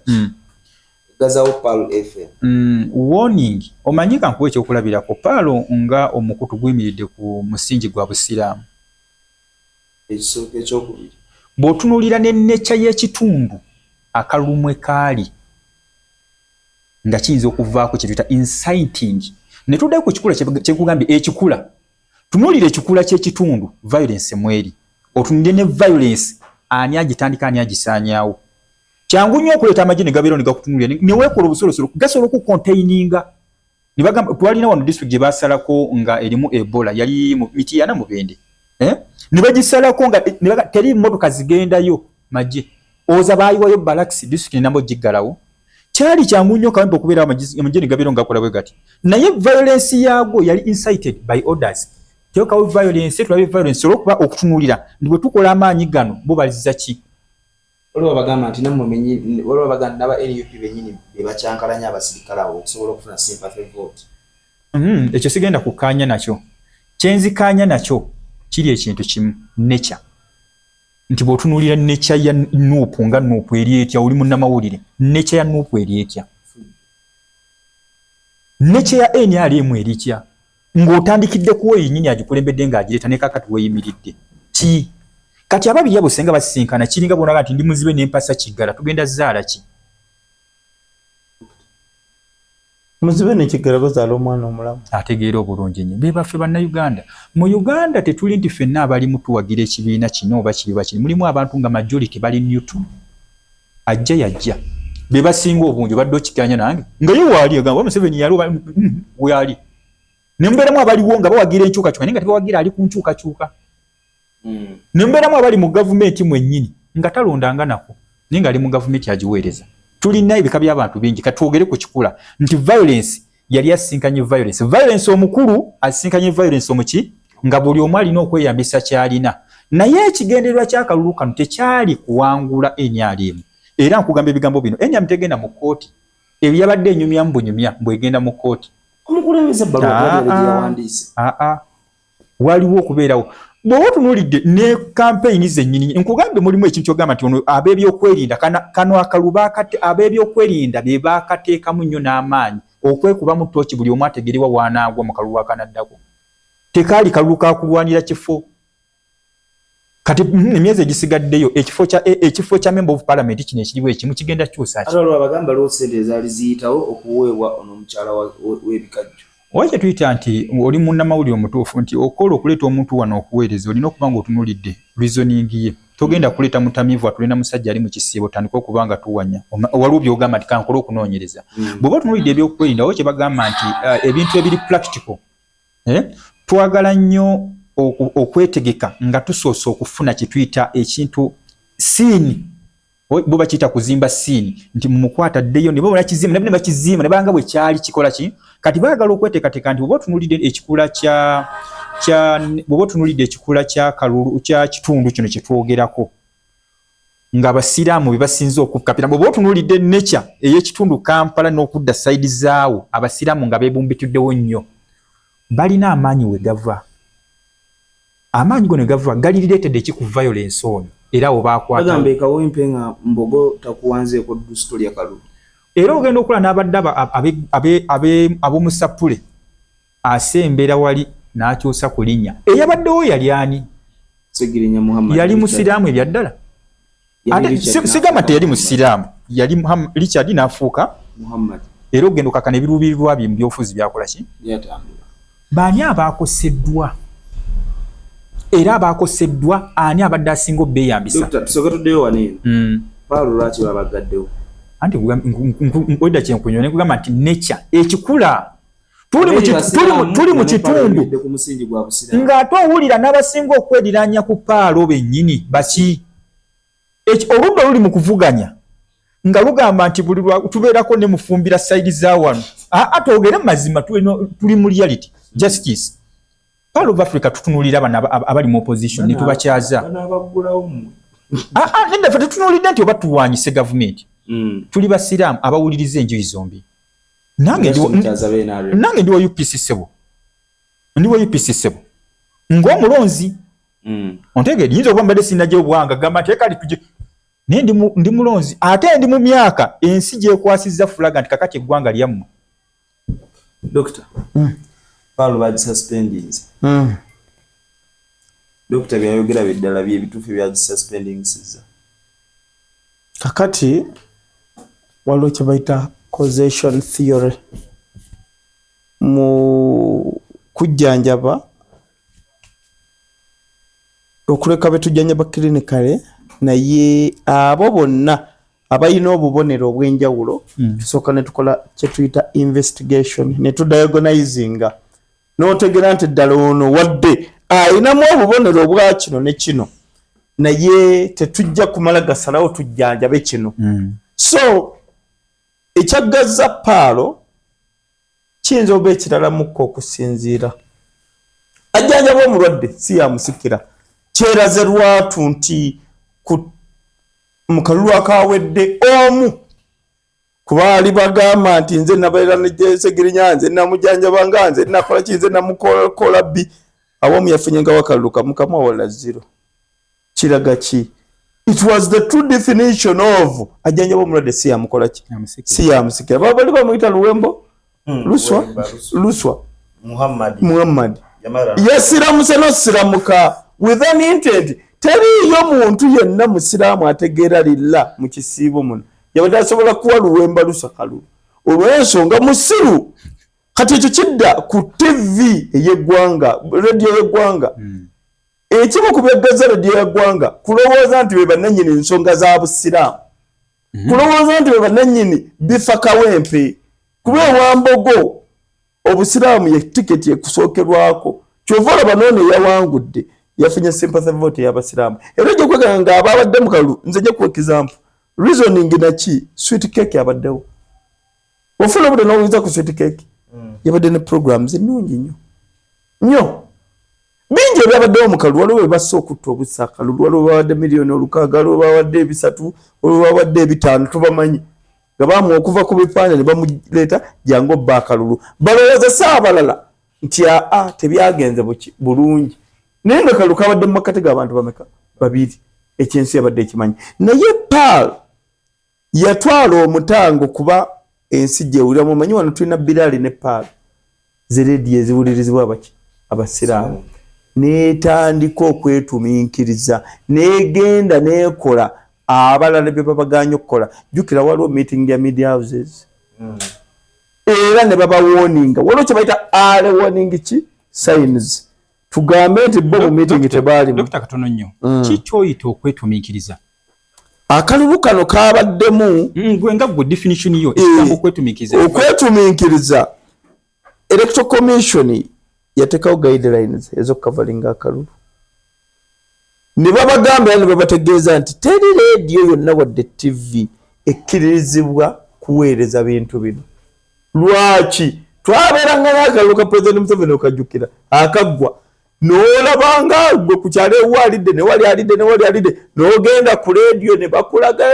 S3: gazawo Paul FM
S2: warning omanyi kankuwa ekyokulabirako Paul nga omukutu guyimiridde ku musingi gwa busiraamu
S3: ekisooka ekyokubiri
S2: bw'otunuulira n'enneca y'ekitundu akalumwe kaali nga kiyinza okuvaako kye tuyita inciting ne tuddayo ku kikula kyekugambye ekikula tunuulira ekikula ky'ekitundu violence mweri otunulire ne violence ani agitandika ani agisaanyaawo kyangu nnyo okuleeta amagye ne gabeerawo ne gakutunulira ne weekola obusolosolo gasobola okukontaininga ne bagamba twalina wano district gye baasalako nga erimu Ebola yali mu Mityana Mubende ne bagisalako nga teri emmotoka zigendayo magye oza baayiwayo Barracks district nambo giggalawo kyali kyangu nnyo kawempe okubeerawo amagye ne gabeerawo ngakola bwe gati naye violence yaagwo yali incited by orders kyokawo violence tulabe violence olwokuba okutunulira ndi bwe tukola amaanyi gano bo baliza ki
S3: olwo bagamba nti namumenyi olwo bagamba naba NUP benyini bebakyankalanya abasirikale abo okusobola okufuna sympathy vote
S2: ekyo sigenda kukkaanya nakyo kyenzikaanya nakyo kiri ekintu kimu nature nti bw'otunuulira nature ya Nuupu nga Nuupu eri etya oli munnamawulire nature ya Nuupu eri etya nature ya NRM eri etya ng'otandikidde kuwo yennyini agikulembedde ng'agireeta ne kakati weeyimiridde ki kati ababiri abo senga basisinkana kiringa bonaga nti ndi muzibe n'empasa kiggala tugenda zaala ki
S1: muzibe ne kiggala bazaala omwana omulamu
S2: ategeera obulungi nnyo be baffe bannayuganda mu Uganda tetuli nti ffenna abali mutuwagira ekibiina kino oba kiri bakiri mulimu abantu nga majority bali neutral ajja yajja be basinga obungi badde okikanya nange nga ye waali agamba Museveni yali waali ne mbeeramu abaliwo nga bawagira enkyukakyuka naye nga tebawagira ali ku nkyukakyuka ne mbeeramu abali mu gavumenti mwennyini nga talondanga nako naye nga ali mu gavumenti agiweereza tulina ebika by'abantu bingi katwogere ku kikula nti violence yali asinkanye violence omukulu asinkanye violence omuki nga buli omu alina okweyambisa kyalina naye ekigendererwa ky'akalulu kano tekyali kuwangula NRM era nkugamba ebigambo bino NRM tegenda mu kkooti ebyo yabadde enyumya mu bunyumya bwegenda mu kkooti
S3: omukulembeze yawandiise
S2: waliwo okubeerawo bw'oba otunuulidde ne campaign zennyini nkugambe mulimu ekintu kyogamba nti ono ab'ebyokwerinda kano akalu ab'ebyokwerinda be baakateekamu nnyo n'amaanyi okwekuba mu ttooki buli omu ategerewa waanaagwa mu kalulu akanaddako tekaali kalulu kakulwanira kifo kati emyezi egisigaddeyo ekifo kya member of parliament kino ekiriwo ekimu kigenda kyusa ki
S3: alwo abagamba lwo sente ezaali ziyitawo okuweebwa ono omukyala w'ebikajjo Wache
S2: tuyita nti oli munnamawulire omutuufu nti okola okuleeta omuntu wano okuweereza olina okuba ng'otunuulidde reasoning ye togenda kuleeta mutamiivu atulina musajja ali mu kisiibo tandika okuba nga tuwanya waliwo by'ogamba nti kankola okunoonyereza bw'oba otunuulidde ebyokwerinda wo kye bagamba nti ebintu ebiri practical twagala nnyo okwetegeka nga tusoose okufuna kye tuyita ekintu siini bo bakiyita kuzimba siini nti mumukwata ddeyo ne babona kizimba ne bakizimba ne banga bwe kyali kikola ki kati baagala okweteekateeka nti bw'oba otunuulidde ekikula bw'oba otunuulidde ekikula kya kalulu kya kitundu kino kye twogerako ng'abasiraamu be basinze okukapira bw'oba otunuulidde nature ey'ekitundu Kampala n'okudda sayidi zaawo abasiraamu nga beebumbituddewo nnyo balina amaanyi we gava amaanyi go ne gava gali related eki ku violence ono era obaakwata
S3: agamba ekawempe nga mbogo takuwanzeeko story ya kalulu
S2: era ogenda okola n'abadde ab'omusapule asembera wali n'akyusa ku linnya eyabaddewo yali ani
S3: Segirinya Muhammad
S2: yali musiraamu ebyaddala sigamba teyali musiraamu yali Richard n'afuuka
S3: Muhammad
S2: era ogenda okakana ebiruubirirwa bye mu byobufuzi byakola ki baani abaakoseddwa era abaakoseddwa ani abadde asinga obbeeyambisa
S3: Dr. Tusokotoddeyo waneeno Paulo lwaki babagaddewo
S2: anti nkwedda kyenkunywa ne kugamba nti nature ekikula tuli mu kitundu ng'ate owulira n'abasinga okweriranya ku Paalo bennyini baki oludda luli mu kuvuganya nga lugamba nti buli tubeerako ne mufumbira sayidi za wano twogere mazima tuli mu reality justice Paul of Africa tutunulira abali mu opposition ne tubakyaza nenda fe tutunulidde nti oba tuwanyise government tuli basiraamu abawuliriza enjuyi zombi nange ndi wa UPC sebo ng'omulonzi ontegedde yinza okuba mbadde sinajja obwanga gamba tekali tuje naye ndi mulonzi ate ndi mu myaka ensi gyekwasizza fulaga nti kakati eggwanga lyammwe.
S3: Doctor Paul bad suspendings Doctor byayogera biddala byebituufu bya suspending sizza
S1: kakati waliwo kye bayita causation theory mu kujjanjaba okuleka betujjanjaba clinically naye abo bonna abayina obubonero obw'enjawulo tusooka ne tukola kye tuyita investigation ne tudiagonayizinga n'otegera nti ddala ono wadde ayinamu obubonero obwa kino ne kino naye tetujja kumala gasalawo tujjanjabe kino. So ekyaggaza Paalo kiyinza oba ekiralamukko okusinziira ajjanjaba omulwadde si yamusikira kyeraze lwatu nti mu kalulu akawedde omu kubaali bagamba nti nze nabeera nejjesegirinya nze namujjanjabanga nze nakola ki nze namukola bbi awamu yafunyengawo akalulu kamukama wala zero kiraga ki it was the true definition of ajjanjaba omulwadde si yamukola ki si yamusikira baba bali bamuyita luwembo luswa Muhammad yasiramuse nosiramuka with an intent teriyo muntu yenna musiraamu ategeera lilla mu kisiibo muno yabadde asobola kuwa luwemba lusakalu olw'ensonga musiru kati ekyo kidda ku TV ey'eggwanga radio y'eggwanga ekimu ku byaggaza radio y'eggwanga kulowooza nti be bannannyini ensonga za busiraamu kulowooza nti be bannannyini bifa kawempe kuba ewambogo obusiraamu ye tiketi ekusookerwako kyova olaba noono yawangudde yafunye sympathy vote y'abasiraamu era gye kwegana nga ababadde mu kalulu nze gye ku example reasoning naki sweet cake abaddewo ofuna obudde n'owuliza ku sweet cake yabadde ne programs ennungi nnyo bingi ebyabaddewo mu kalulu waliwo bebassa okutta obusa akalulu waliwo babadde miliyoni 600 waliwo babadde 3 waliwo babadde 5 tubamanyi nga baamu okuva ku bipande ne bamuleeta jangu obba akalulu balowooza saabalala nti tebyagenze bulungi naye nga kalulu kabadde mu makati g'abantu bameka babiri ekyensi yabadde ekimanyi naye Paul yatwala omutango kuba ensi gyewulira mumanyi wano tulina Bilali ne Paul zeredi eziwulirizibwa abaki abasiraamu neetandika okwetuminkiriza negenda nekola abalala bye babaganya okukola jukira waliwo meeting ya media houses era ne baba warning waliwo kye bayita early warning ki signs tugambe nti bo mu meeting tebaalimu.
S2: Dr. Katono nnyo kikyoyita okwetuminkiriza
S1: akalulu kano kabaddemu
S2: gwe nga gwe definition yo ekigambo
S1: okwetuminkiriza Electoral Commission yateekawo guidelines ez'okucoveringa akalulu ne babagamba ne babategeeza nti teri radio yonna wadde TV ekkiririzibwa kuweereza bintu bino. Lwaki twabeeranga n'akalulu ka President Museveni okajjukira akaggwa n'olabanga gwe ku kyalo ewalidde ne wali alidde n'ogenda ku radio ne bakulaga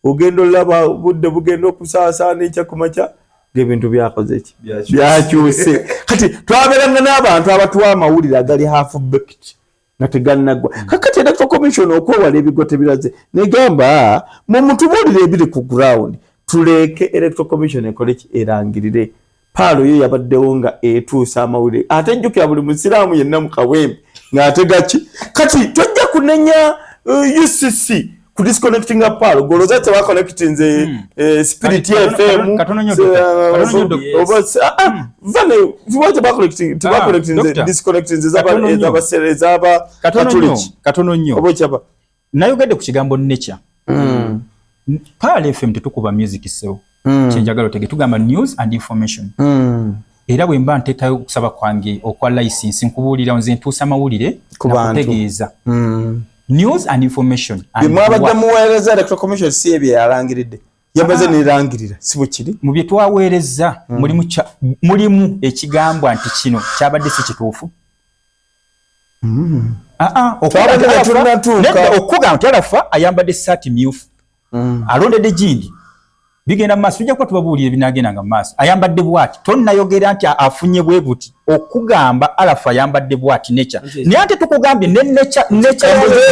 S1: ogenda olaba budde bugenda okusaasaana ekya kumakya ng'ebintu byakoze ki byakyuse kati twabeeranga n'abantu abatuwa amawulire agali half baked nga tegannagwa kakati Electoral Commission okwewala ebigote biraze negamba mu mutubuulire ebiri ku ground tuleke Electoral Commission ekole ki erangirire Paalo yo yabaddewo nga etuusa amawulire ate jjukira buli musiraamu yenna mu kawempe ng'atega ki kati tojja kunenya UCC ku disconnecting Paalo goloza teba connecting Spirit FM vane vuwaje ba connecting teba connecting disconnecting zaba
S2: katono nnyo
S1: obochaba
S2: nayogedde ku kigambo nature Paalo FM tetukuba music sewo kyenjagala otege tugamba news and information era bwe mba nteekayo okusaba kwange okwa license nkubuulira nze ntuusa amawulire nakutegeeza news and information
S1: bimwabadde muweereza Electoral Commission si ebyo yalangiridde yamaze nerangirira si bwe kiri
S2: mu bye twaweereza mulimu ekigambwa nti kino kyabadde si kituufu okugamba nti alafa ayambadde saati myufu alondedde gindi bigenda maaso tujja kuba tubabuulira binagenda nga maaso ayambadde bwati tonnayogera nti afunye bwe buti okugamba Alafu ayambadde bwati necha naye ate tukugambye ne necha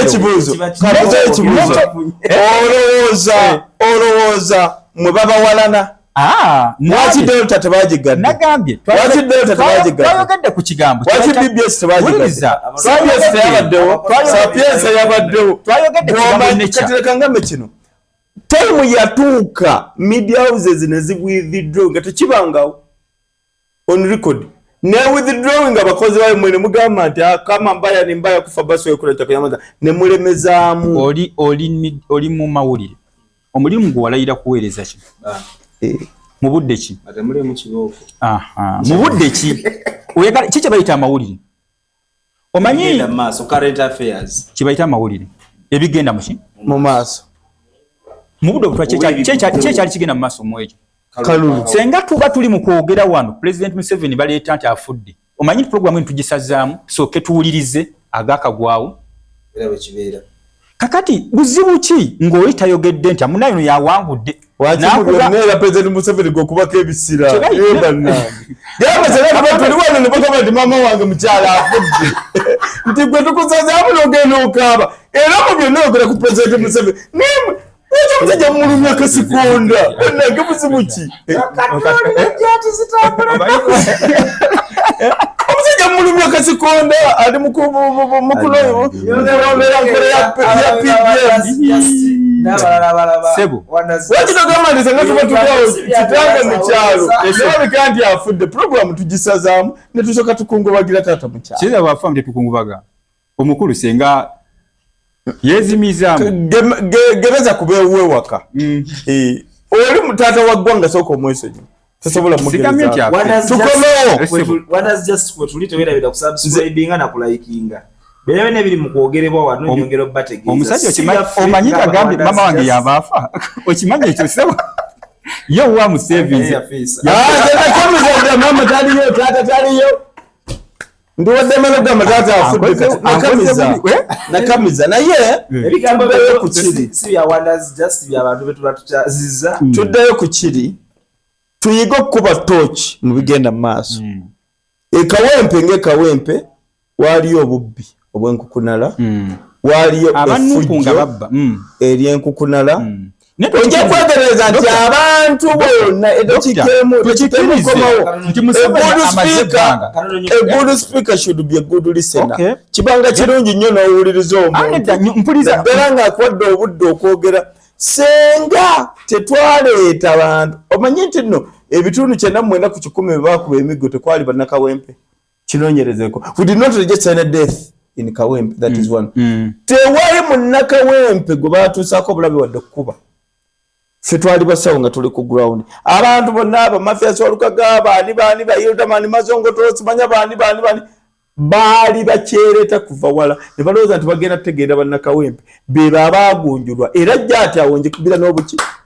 S1: ekibuuzo olowooza mwe babawalana lwaki Delta tebagigadde
S2: nagambye
S1: lwaki Delta tebagigadde
S2: twayogedde ku kigambo
S1: lwaki BBS tebagigadde Sapiens yabaddewo Sapiens yabaddewo
S2: twayogedde ku kigambo necha
S1: katereka ngambe kino time yatuuka media houses ne withdraw nga tekibangawo on record ne withdrawing abakozi bayo mwene mugamba nti kama mbaya ni mbaya kufa basi wekuleta kuyamaza ne mulemezaamu
S2: oli mu mawulire omulimu gwe walayira kuweereza ki mu budde ki
S3: ate muli mu kibooko
S2: mu budde ki oyagala kiki bayita amawulire omanyi
S3: maaso current affairs
S2: kibayita amawulire ebigenda
S1: mu maaso
S2: mu budde obutwa kyali kigenda mu maaso mu ekyo
S1: kalulu
S2: senga tuba tuli mu kwogera wano President Museveni baleeta nti afudde omanyi program eno tugisazaamu sooke tuwulirize agakagwawo
S3: era bwe kibeera
S2: kakati buzibu ki ng'oli tayogedde nti amunayo no yawangudde
S1: wakimubyonera President Museveni gwokubako ebisira ebannange yabasebatuli wano ne bagamba nti maama wange mukyala afudde nti gwe tukusazaamu n'ogenda okaaba era mu byonna oyogera ku President Museveni ekyo musajja mulumya kasikonda nange buzibu ki omusajja mulumya kasikonda ali mukulondera nkolo ya PBM
S2: Sebo
S1: wakitogamaliza nga tuba tulyawo kitange mu kyalo ekyalabika nti afudde programu tugisazaamu ne tusooka tukungubagira taata mu kyalo
S2: kiza bwafamu tetukungubaga omukulu senga yezimizaamu
S1: gereza kubeewe waka oli mutaata wa ggwanga sooka omwesonyi tasobola
S3: mugerezaatukomewo bere ne biri mu kwogerebwa wano nyongero bategeeza
S2: omusajja omanyi kagambye mama wange yabaafa okimanyi ekyo sebo yo wa mu savings
S1: mama taliyo taata taliyo ndiwadde manogamba taata afudde nakamiza naye
S3: ebigambo ku kiri si bya wonders just bya abantu betuba tukyaziza
S1: tuddayo ku kiri tuyiga okukuba torch mu bigenda mu maaso ekawempe ng'ekawempe waliyo obubbi obwenkukunala waliyo efujjo ery'enkukunala ojja kwegereza nti abantu bonna good speaker should be a good listener kibanga kirungi nnyo n'owuliriza omuntu naddala ng'akuwadde obudde okwogera senga tetwaleeta bantu omanyi nti nno ebitundu 99 ku 100 bye baakuba emiggo tekwali bannakawempe kinoonyerezeko we did not register any death in Kawempe, that is one. Tewali munnakawempe gwe baatuusaako obulabe wadde kuba ffe twali basawo nga tuli ku ground abantu bonna abamafias olukaga baani bayildamani mazongoto simanya baani baali bakyereeta kuva wala ne balowooza nti bagenda tutegeera bannakawempe be babaagunjulwa era jjaati awo njikubira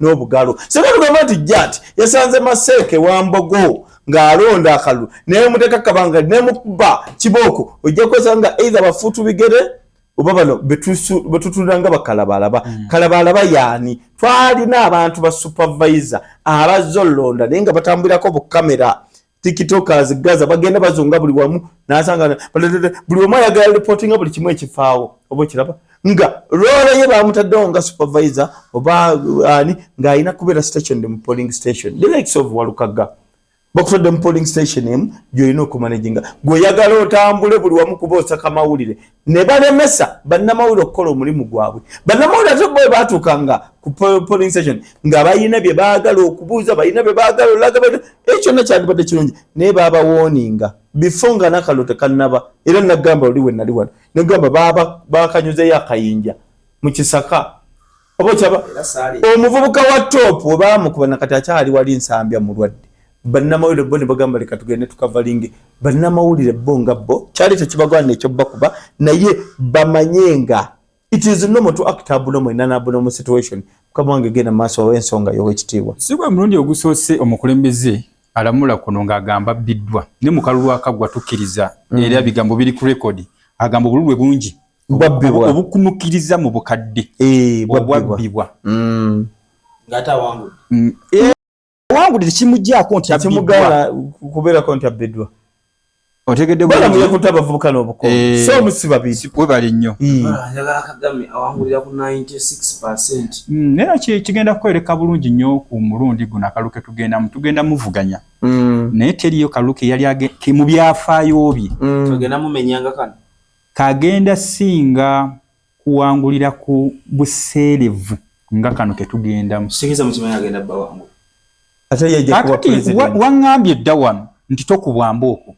S1: n'obugalo singa tugamba nti jjaati yasanze maseeke wambogo ng'alonda akalulu naye muteeka kabanga nemukuba kibooko ojja kwesanga either bafuutu bigere oba bano betutunda nga bakalabalaba kalabalaba yaani twalina abantu ba supervisor abazza olonda naye nga batambulirako bukamera tiktokers gaza bagenda bazunga buli wamu nasanga buli wamu ayagala reportinga buli kimu ekifaawo oba kiraba nga role ye bamutaddewo nga supervisor oba ani ng'alina kubeera station mu polling station the likes of Walukaga bakutadde mu polling station emu gy'olina okumanaginga gw'oyagala otambule buli wamu kuba osaka mawulire ne balemesa bannamawulire okukola omulimu gwabwe bannamawulire ate bwe baatuukanga ku polling station nga balina bye baagala okubuuza balina bye baagala olaga ekyo kyonna kyandibadde kirungi naye baabawooninga before nga nakalo tekannaba era nagamba oli we nali wano nagamba bakanyuzeyo akayinja mu kisaka oba kyaba omuvubuka wa top we baamukuba nakati akyali wali nsambya mulwadde bannamawulire bo ne bagamba leka tugende tukavalinge bannamawulire bo nga bo kyali tekibagwana ekyo bakuba naye bamanyenga it is normal to act abnormal in an abnormal situation kabange gena maaso w'ensonga y'owekitiibwa
S2: sigwe mulundi ogusoose omukulembeze alamula kuno ng'agamba biddwa ne mu kalulu akagwa tukkiriza era bigambo biri ku rekodi agamba obululwe bungi obukumukiriza mu bukadde obwabbibwa
S3: ngata wangu
S2: wangu tekimujjaako nti
S1: kimugala kubeerako nti abbedwa
S2: otegedde
S1: bala muye kutaba vubuka n'obuko so musiba bisi
S2: we bali nnyo
S3: njagala Kagame awangulira ku 96%.
S2: Nera kigenda kwereka bulungi nnyo ku mulundi guno akaluke tugenda muvuganya naye teriyo kaluke yali mu byafaayo bye
S3: tugenda mumenyanga kano
S2: kagenda singa kuwangulira ku buseerevu nga kano ketugendamu
S3: sikiza mukimanya agenda bba wangu
S1: ate yajja kuba president
S2: waŋŋambye dda wano nti tokubwamba okwo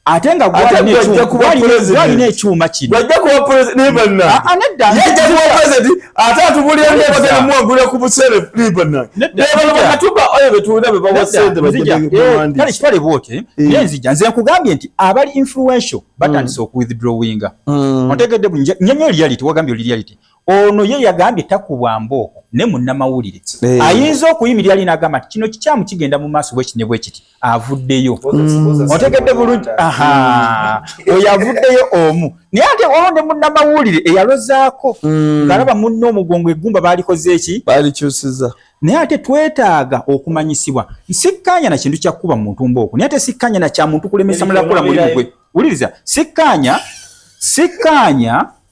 S2: ate nga gwalina ekyuma kino
S1: wajja kuba president yajja kuba president ate atubulira ndebagenda muwangulira ku buseerevu libana nebakatuba oyo betuwulira be bawasente
S2: kale kitwale bwote nenzija nze nkugambye nti abali influential batandise okuwithdrawinga otegedde nyonyo reality wagambye reality ono ye yagambye takubwamba okwo ne munnamawulire ayinza okuyimirira ali n'agamba nti kino kikyamu kigenda mu maaso bwekine bwe kiti avuddeyo otegedde bulungi oyo avuddeyo omu naye ate olwo ne munnamawulire eyalozaako ng'alaba munno omugongo eggumba baalikoze eki
S1: baalikyusiza
S2: naye ate twetaaga okumanyisibwa nsikkaanya na kintu kyakkuba mu ntumba okwo naye ate sikkaanya na kya muntu kulemesa mulala kukola mulimu gwe wuliriza sikkaanya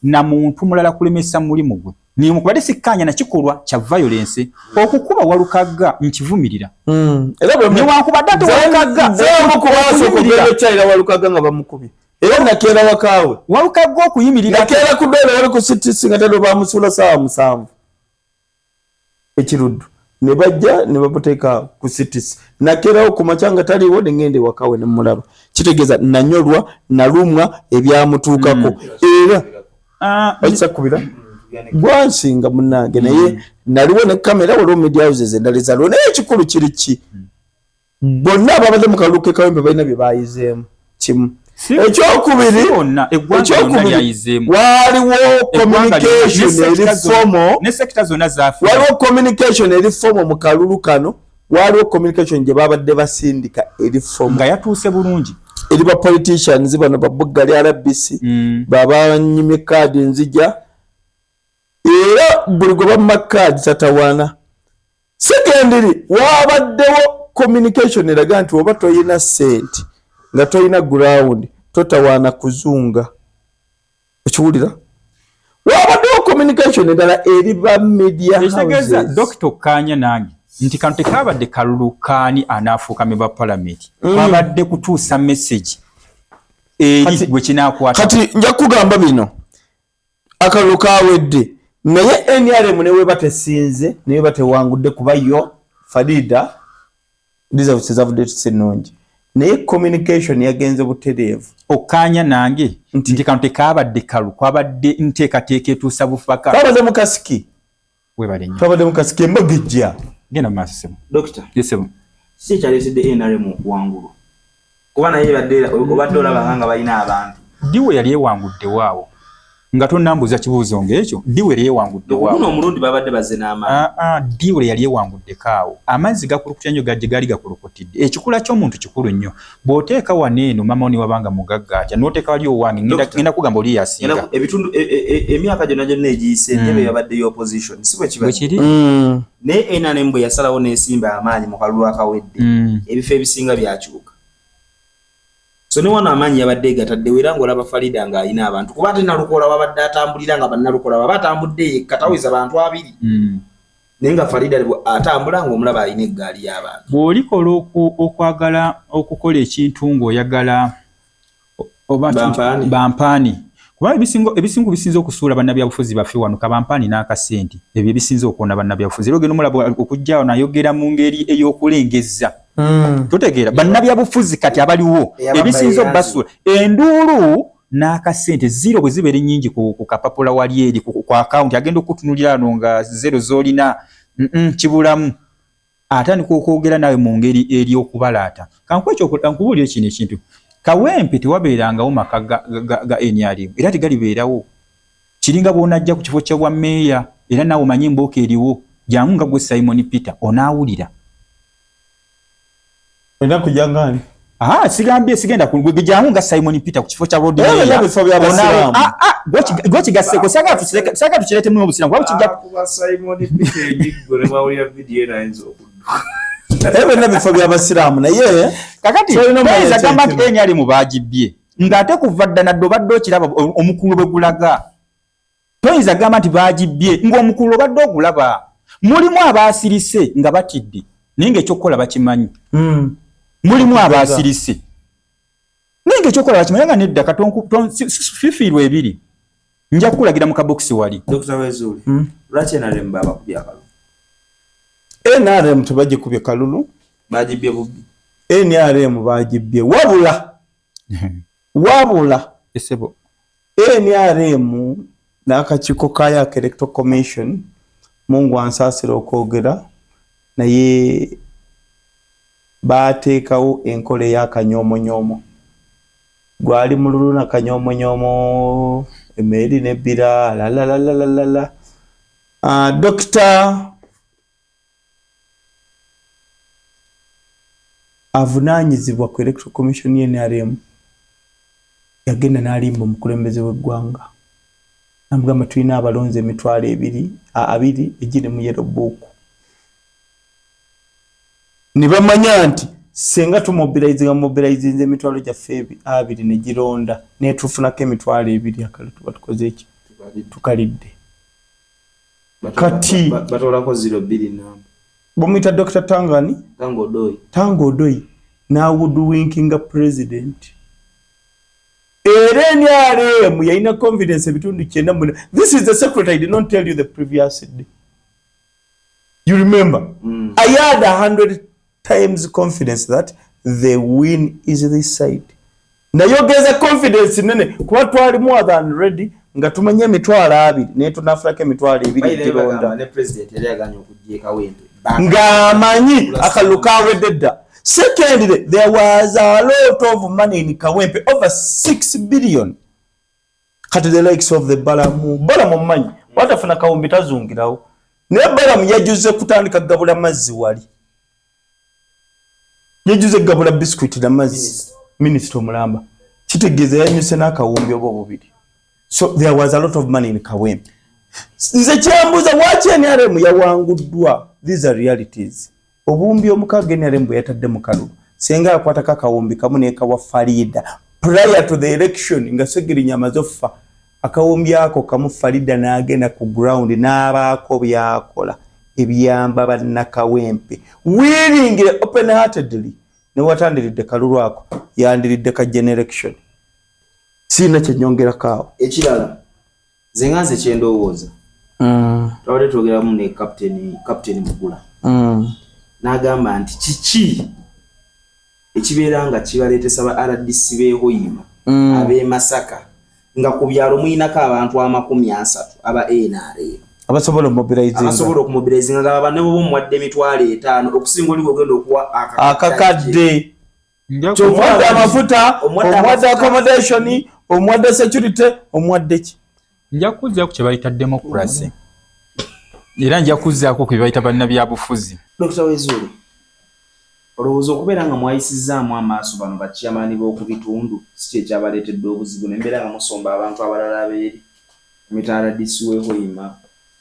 S2: na muntu mulala kulemesa mulimu gwe nimukubadde sikkaanya na kikolwa kya violence okukuba walukagga nkivumirira newankubadde ate
S1: walukagga walukagga nga bamukubye era nakeera wakaawe
S2: walukagga okuyimirira
S1: nakeera ku dola wali ku CTC nga tado bamusula saawa 7 ekiruddu ne bajja ne bamuteeka ku CTC nakeerawo ku macanga taliwo ne ngende wakaawe ne mulaba kitegeeza nanyolwa nalumwa ebyamutuukako era ekisakubira gwansinga munnange naye naliwo ne kamera waliwo media houses endala ezaliwo naye ekikulu kiri ki bonna ababadde mu kaluke kawempe balina bye bayizeemu kimu ekyokubiri waliwo communication eri fomo mu kalulu kano waliwo communication gye babadde basindika eri fomo
S2: nga yatuuse bulungi
S1: eri ba politicians bano babuggali RBC babanyimye kaadi nzija era buli gwe bamma kaadi tatawaana secondary wabaddewo communication eraga nti oba toyina sente nga toyina ground totawaana kuzunga okiwulira wabaddewo communication endala eri ba media
S2: houses Dr. Kanya nange nti kano tekabadde kalulu kaani anaafuuka member parliament wabadde kutuusa message eri gwe kinaakwata
S1: kati nja kugamba bino akalulu kawedde naye NRM newe batesinze newe batewangudde kuba yo Farida ndizavudde tusenongi naye communication yagenze butereevu
S2: okanya nange nti kano tekabadde kalu kwabadde nteekateeka etuusa bufaka
S1: twabadde mu kasiki
S2: webalenya
S1: twabadde mu kasiki embagijja
S2: genda mu maaso semu
S3: Doctor
S2: yesemu
S3: si kyaleesedde NRM okuwangulu kuba naye obadde olaba nga balina abantu
S2: diwe yali ewangudde waawo nga tonambuza kibuuzo ng'ekyo diwe yewangudde waawo
S3: kuno omulundi babadde bazze n'amaanyi
S2: diwe yali yewangudde kaawo amazzi gakulukutya nnyo gajje gaali gakulukutidde ekikula ky'omuntu kikulu nnyo bw'oteeka waneeno mama oni wabanga mugagga atya n'oteeka wali owange ngenda kugamba oli yasinga
S3: ebitundu emyaka gyonna egiyise entebe yabadde y'opposition si bwe
S2: kiri
S3: naye NRM bwe yasalawo n'esimba amaanyi mu kalulu akawedde ebifo ebisinga byakyuka so ne wano amaanyi yabadde gatadde era ng'olaba Farida ng'alina abantu kuba ate Nalukola wabadde atambulira nga bannalukola baba atambudde yekka taweeza bantu abiri naye nga Farida atambula ng'omulaba alina eggaali y'abantu
S2: bw'olikola okwagala okukola ekintu ng'oyagala bampaani kuba ebisingo bisinza okusuula bannabyabufuzi baffe wano kabampaani n'akasente ebyo ebisinza okwona bannabyabufuzi era ogenda omulaba okujjaawo nayogera mu ngeri ey'okulengezza tutegeera bannabyabufuzi kati abaliwo ebisinza obbasuula enduulu n'akasente zero bwe zibeera ennyingi ku kapapula wali eri ku akawunti agenda okutunulira ano nga zero z'olina kibulamu atandika okwogera nawe mu ngeri ery'okubalaata kankubuulira kino ekintu Kawempe tewabeerangawo maka ga NRM era tegalibeerawo kiringa bw'onajja ku kifo kya bwa meeya era naawe omanyi embooka eriwo jangu nga gwe Simon Peter onaawulira
S1: olina kujja ngaani
S2: sigambye sigenda kugijamu nga Simon Peter ku kifo kya road
S1: ya bifo bya basiramu
S2: gochi gaseko saga tuchilete mu obusiramu kwa kijja
S3: kuba Simon Peter nyigore bawulira video na enzo
S1: na bifo bya basiramu naye
S2: kakati za gamba eni ali mu bajibye ngate kuvadda na dobaddo kiraba omukulu begulaga toyiza gamba nti bajibye ngo omukulu baddo ogulaba mulimu abasirise nga batidde ninge kyokola bakimanyi mulimu abasirise ninge kyokola bakimanyi nga nedda katonku fifirwe ebiri nja kulagira mu kaboksi wali
S3: Dr. Wezuli lwache na lemba bakubya kalulu
S1: NRM tubaje kubye kalulu
S3: bajibye bubi
S1: NRM bajibye wabula
S2: esebo
S1: NRM n'akakiiko ka Electoral Commission Mungu ansasira okwogera naye baateekawo enkole y'akanyoomonyomo gwali mululu na kanyoomonyomo emeri nebbira lalalala Dr. avunaanyizibwa ku Electoral Commission y'NRM yagenda n'alimba omukulembeze w'eggwanga namugamba tulina abalonzi emitwalo abiri egiri mu yellow book ne bamanya nti senga tumobilizinga emitwalo gyaffe abiri ne gironda ne tufunako emitwalo ebiri akale tuba tukoze eki tukalidde kati
S3: batolako 02 namba
S1: bamuyita Dr. Tango Odoi na woodwinkinga president NRM yaina confidence ebitundu 9 this is the secretary I did not tell you the previous day you remember I had 100 times confidence that the win is this side na yogeza confidence nene kuba twali more than ready nga tumanye emitwalo abiri ne tunafulako emitwalo ebiri kironda
S3: ne president yali aganya okujjeka wempe
S1: nga manyi akalukawe dedda. Secondly, there was a lot of money in Kawempe, over 6 billion. Cut the likes of the Balamu money. What if na Kawempe tazungirawo? Ne Balamu yajuze kutandika gabula mazzi wali. Yajuze gabula biscuit na mazzi. Minister Omulamba. Kitegeze yanyuse na Kawempe obubiri. So there was a lot of money in Kawempe. Nze kyambuza wache NRM yawanguddwa. These are realities. Obumbi omukage NRM yatadde mu kalulu. Senga akwata kakawumbi kamu nekawa Farida. Prior to the election nga segiri nyama zofa. Akawumbi ako kamu Farida n'agenda ku ground n'abaako byakola ebyamba bannakawempe. Willing open heartedly ne watandiridde kalulu ako yandiridde ka generation. Sina kye nyongera kawo.
S3: Ekirala zenganze kyendowooza. Tawale twogeramu ne captain Mugula. N'agamba nti kiki ekibeera nga kibaleetesa ba RDC beehoyima ab'e Masaka nga ku byalo muyinako abantu 30 aba NRM
S1: abasobola
S3: okumobilizinga nga banne bo muwadde emitwalo 5 okusinga oli ogenda okuwa
S1: akakadde omwadde amafuta omwadde accommodation omwadde security omwadde ki
S2: nja kuzzaako kye bayita democracy era nja kuzzaako kwe bayita bannabyabufuzi.
S3: Dr. Wezuli olowooza okubeera nga mwayisizaamu amaaso bano bakiyamaani b'okubitundu si kyekyabaleetedde obuzibu nembeera nga musomba abantu abalala abeeri emitaala disiweehoyima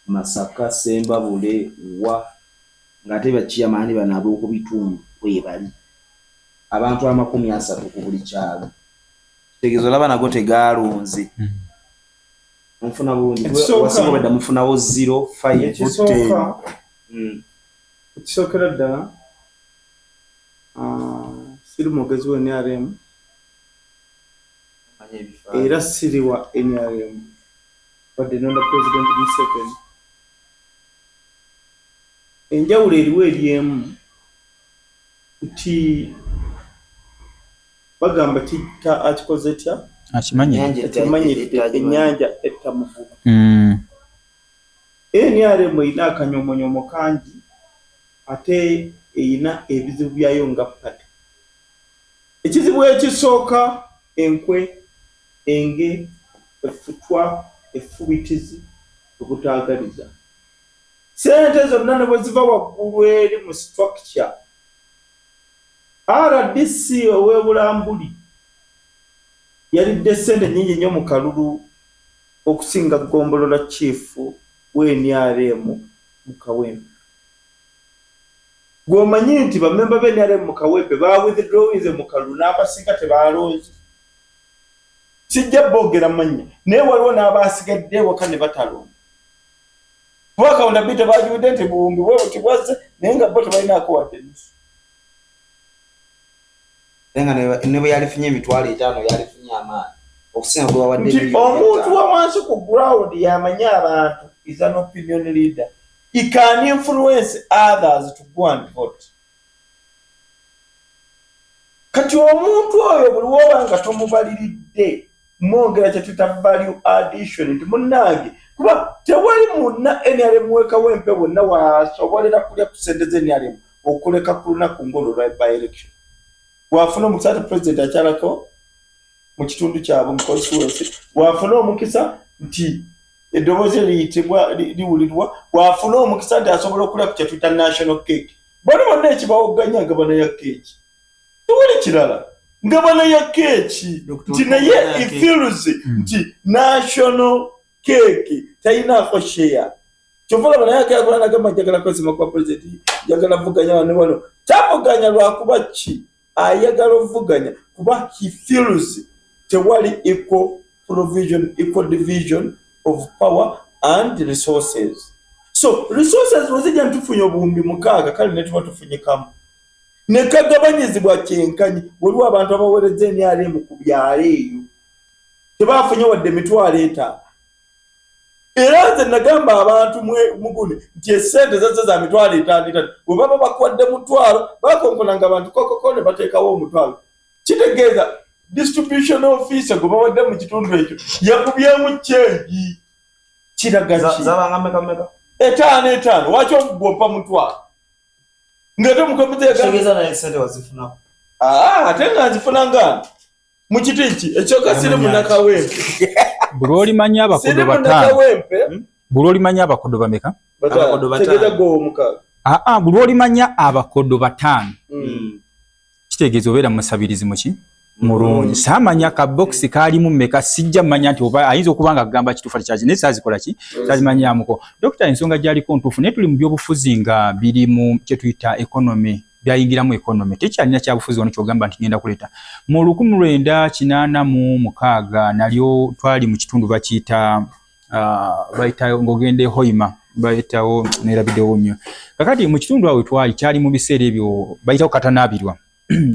S3: Masaka Sembabule wa ng'ate bakiyamaani bano ab'okubitundu webali abantu 30 ku buli kyalo kitegeeza olaba nago tegaalonze mufuna bulungi wasinga badda mufunawo 0 5
S1: Ekisokera ddala siri mugezi wa NRM era siri wa NRM wadde nonda President Museveni. Enjawulo eriwo eryemu nti bagamba akikoze tya akimanyidde ennyanja ettamuvubu. NRM erina akanyomonyomo kangi ate erina ebizibu byayo nga pati. Ekizibu ekisooka enkwe, enge, effutwa, effubitizi, okutaagaliza. Sente zonna ne bwe ziva waggulu eri mu structure RDC ow'Ebulambuli yalidde ssente nnyingi nnyo mu kalulu okusinga Gombolola chief w'NRM mu Kawempe. Gw'omanyi nti bamemba b'NRM mu Kawempe bawithdrawinze mu kalulu n'abasinga tebalonze. Sijja boogera mannya naye waliwo n'abasigadde ewaka ne batalonda. Kuba accountability bagiwudde nti buwumbi bwe buti bwazze naye nga bo tebalinaako wadde nnusu.
S3: Enga ne bwe yalifunye emitwalo 5 yalifunye amaanyi okusinga gwe wawadde
S1: nti omuntu wa wansi ku ground yamanye abantu is an opinion leader. He can influence others to go and vote. Kati omuntu oyo buli woba nga tomubaliridde mwongera kye tuyita value addition nti munnange kuba tewali munna NRM w'Ekawempe wonna wasobolera kulya ku ssente z'NRM okuleka ku lunaku ng'olwo by election. Wafuna omusate president akyalako mu kitundu kyabwe mu constituency, wafuna omukisa nti eddoboozi liyitibwa liwulirwa, wafuna omukisa nti asobola okulya ku kye tuyita national cake. Bonna ekibawoganya ngabana ya keeki tewali kirala ngabana ya keeki nti naye ifeels nti national cake talinaako share. Kyova laba naye akayagala nagamba njagala kwesima kwa president njagala vuganya wano wano tabuganya lwakuba ki ayagala ovuganya kuba he feels tewali equal provision, equal division of power and resources. So resources wazija ntufunye obuwumbi 6 kale ne tuba tufunye kamu ne kagabanyizibwa kyenkanyi waliwo abantu abawereza NRM ku byalo eyo tebafunye wadde emitwalo 5. Era nze nagamba abantu mugune nti essente zazze za mitwalo 5 bwe baba bakwadde mutwalo bakonkonanga abantu kokoko ne bateekawo omutwalo. Kitegeeza distribution officer gwe bawadde mu kitundu ekyo yakubyemu kyengi kiragachi
S3: zabanga meka
S1: 5 waki ogwoppa mutwalo ngate mukomite
S3: kitegeeza na essente wazifuna
S1: ate nga nzifuna ngana mu kiti ki ekyokasire mu Nakawempe.
S2: Buloli manya abakodo batano. Buloli manya abakodo bameka?
S3: Abakodo batano.
S1: Tegeza go mukaga.
S2: Buloli manya abakodo batano. Kitegeeza obeera musabirizi muki? Mulungi. Samanya ka box kalimu meka sijja manya nti oba ayinza okubanga agamba kitufa kyaji ne sazikola ki? Sazimanya amuko. Dr. ensonga gyali ko ntufu ne tuli mu byobufuzi nga biri mu kye tuyita economy. Byayingiramu economy tekyalina kyabufuzi wano kyogamba nti ngenda kuleta mu 1986 nalyo twali mu kitundu bakiyita bayita ngogende Hoima bayitawo nerabiddewo nnyo kakati mu kitundu awo twali kyali mu biseera ebyo bayitawo katanabirwa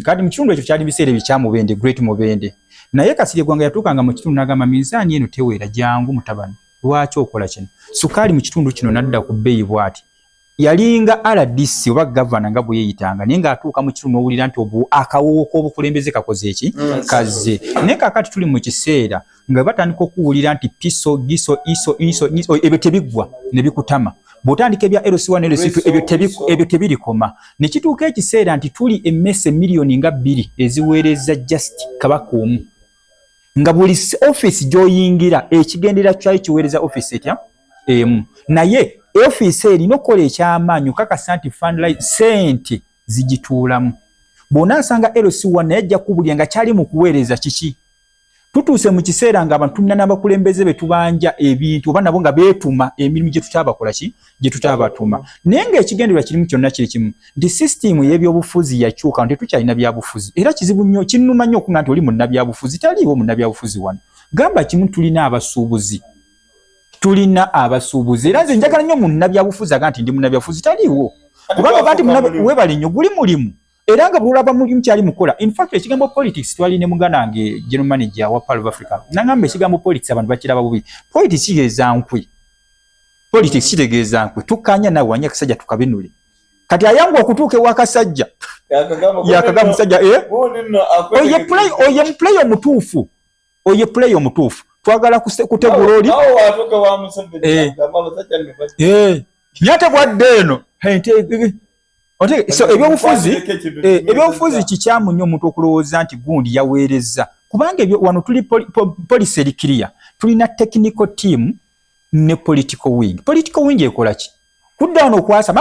S2: kati mu kitundu ekyo kyali biseera ebyamubende Great Mubende naye Kasirye Gwanga yatuukanga mu kitundu n'agamba minsaani eno teweera jangu mutabani lwaki okola kino sukaali mu kitundu kino nadda ku bbeeyi bw'ati yalinga RDC oba governor nga bwe yeyitanga naye ng'atuuka mu kitundu n'owulira nti akawoowo k'obukulembeze kakoze eki kaze naye kaakati tuli mu kiseera nga batandika okuwulira nti piso giso iso ebyo tebiggwa ne bikutama bw'otandika ebya LC1 LC2 ebyo tebirikoma ne kituuka ekiseera nti tuli emmese miliyoni nga 2 eziweereza just kabaka omu nga buli office gy'oyingira ekigendera kyayo kiweereza office etya emu naye office erina okukola ekyamaanyi okakasa nti fundraise sente zigituulamu bw'onaasanga LC1 naye ajja kubulya nga kyali mu kuweereza kiki tutuuse mu kiseera nga abantu tulina n'abakulembeze be tubanja ebintu oba nabo nga beetuma emirimu gye tutaabakola ki gye tutaabatuma naye ng'ekigendererwa kirimu kyonna kiri kimu nti sisitimu y'ebyobufuzi yakyuka nti tetukyalina byabufuzi era kizibu nnyo kinnuma nnyo okuga nti oli munnabyabufuzi taliiwo munnabyabufuzi wano gamba kimu tulina abasuubuzi era nze njagala nnyo munnabyabufuzi aga nti ndi munnabyabufuzi taliiwo kubanga bati webale nnyo guli mulimu era nga bulaba mulimu kyali mukola in fact ekigambo politics twali ne muganda wange general manager wa Pearl of Africa nangamba ekigambo politics abantu bakiraba bubi politics kitegeeza nkwe tukanya nawe wanya kasajja tukabinule kati ayangu okutuuka ewa kasajja yakagamba musajja oye play omutuufu twagala kutegula oli nyate bwadde eno so ebyobufuzi kikyamu nnyo omuntu okulowooza nti gundi yaweereza kubanga wano tuli policy eri clear tulina technical team ne political wing ekola ki kudda wano okwasa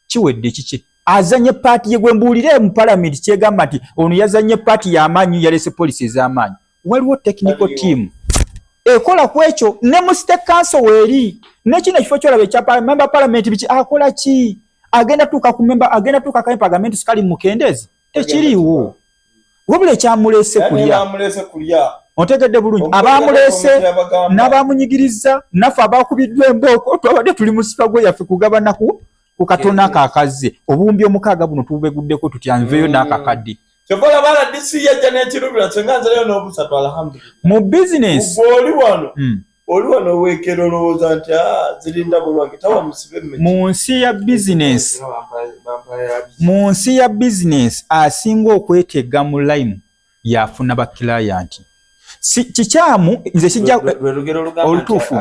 S2: kiwedde kiki azanye party ye gwembulire mu parliament kyegamba nti ono yazanye party ya amanyi yalese police ez'amanyi waliwo technical team ekola kwekyo ne mu state council weri nekina kifo kyolabe kya member parliament biki akola ki agenda tuka ku member agenda tuka ka parliament sikali mukendezi tekiriwo wabule kyamulese kulya otegedde bulungi abamulese n'abamunyigiriza nafa abakubiddwa emboko twabadde tuli mu struggle yaffe kugabana ku katona kakazze obumbi omukaaga buno tubeguddeko tutyanveyo n'akakadde
S1: chokola bala DC yaja n'ekirubira senganza leo n'obusatu alhamdulillah mu
S2: business
S1: oli wano weekero lowooza nti zirinda bulwange tawa musibe
S2: mu nsi ya business asinga okwetega mu line yafuna ba client si kikyamu nze kijja olutuufu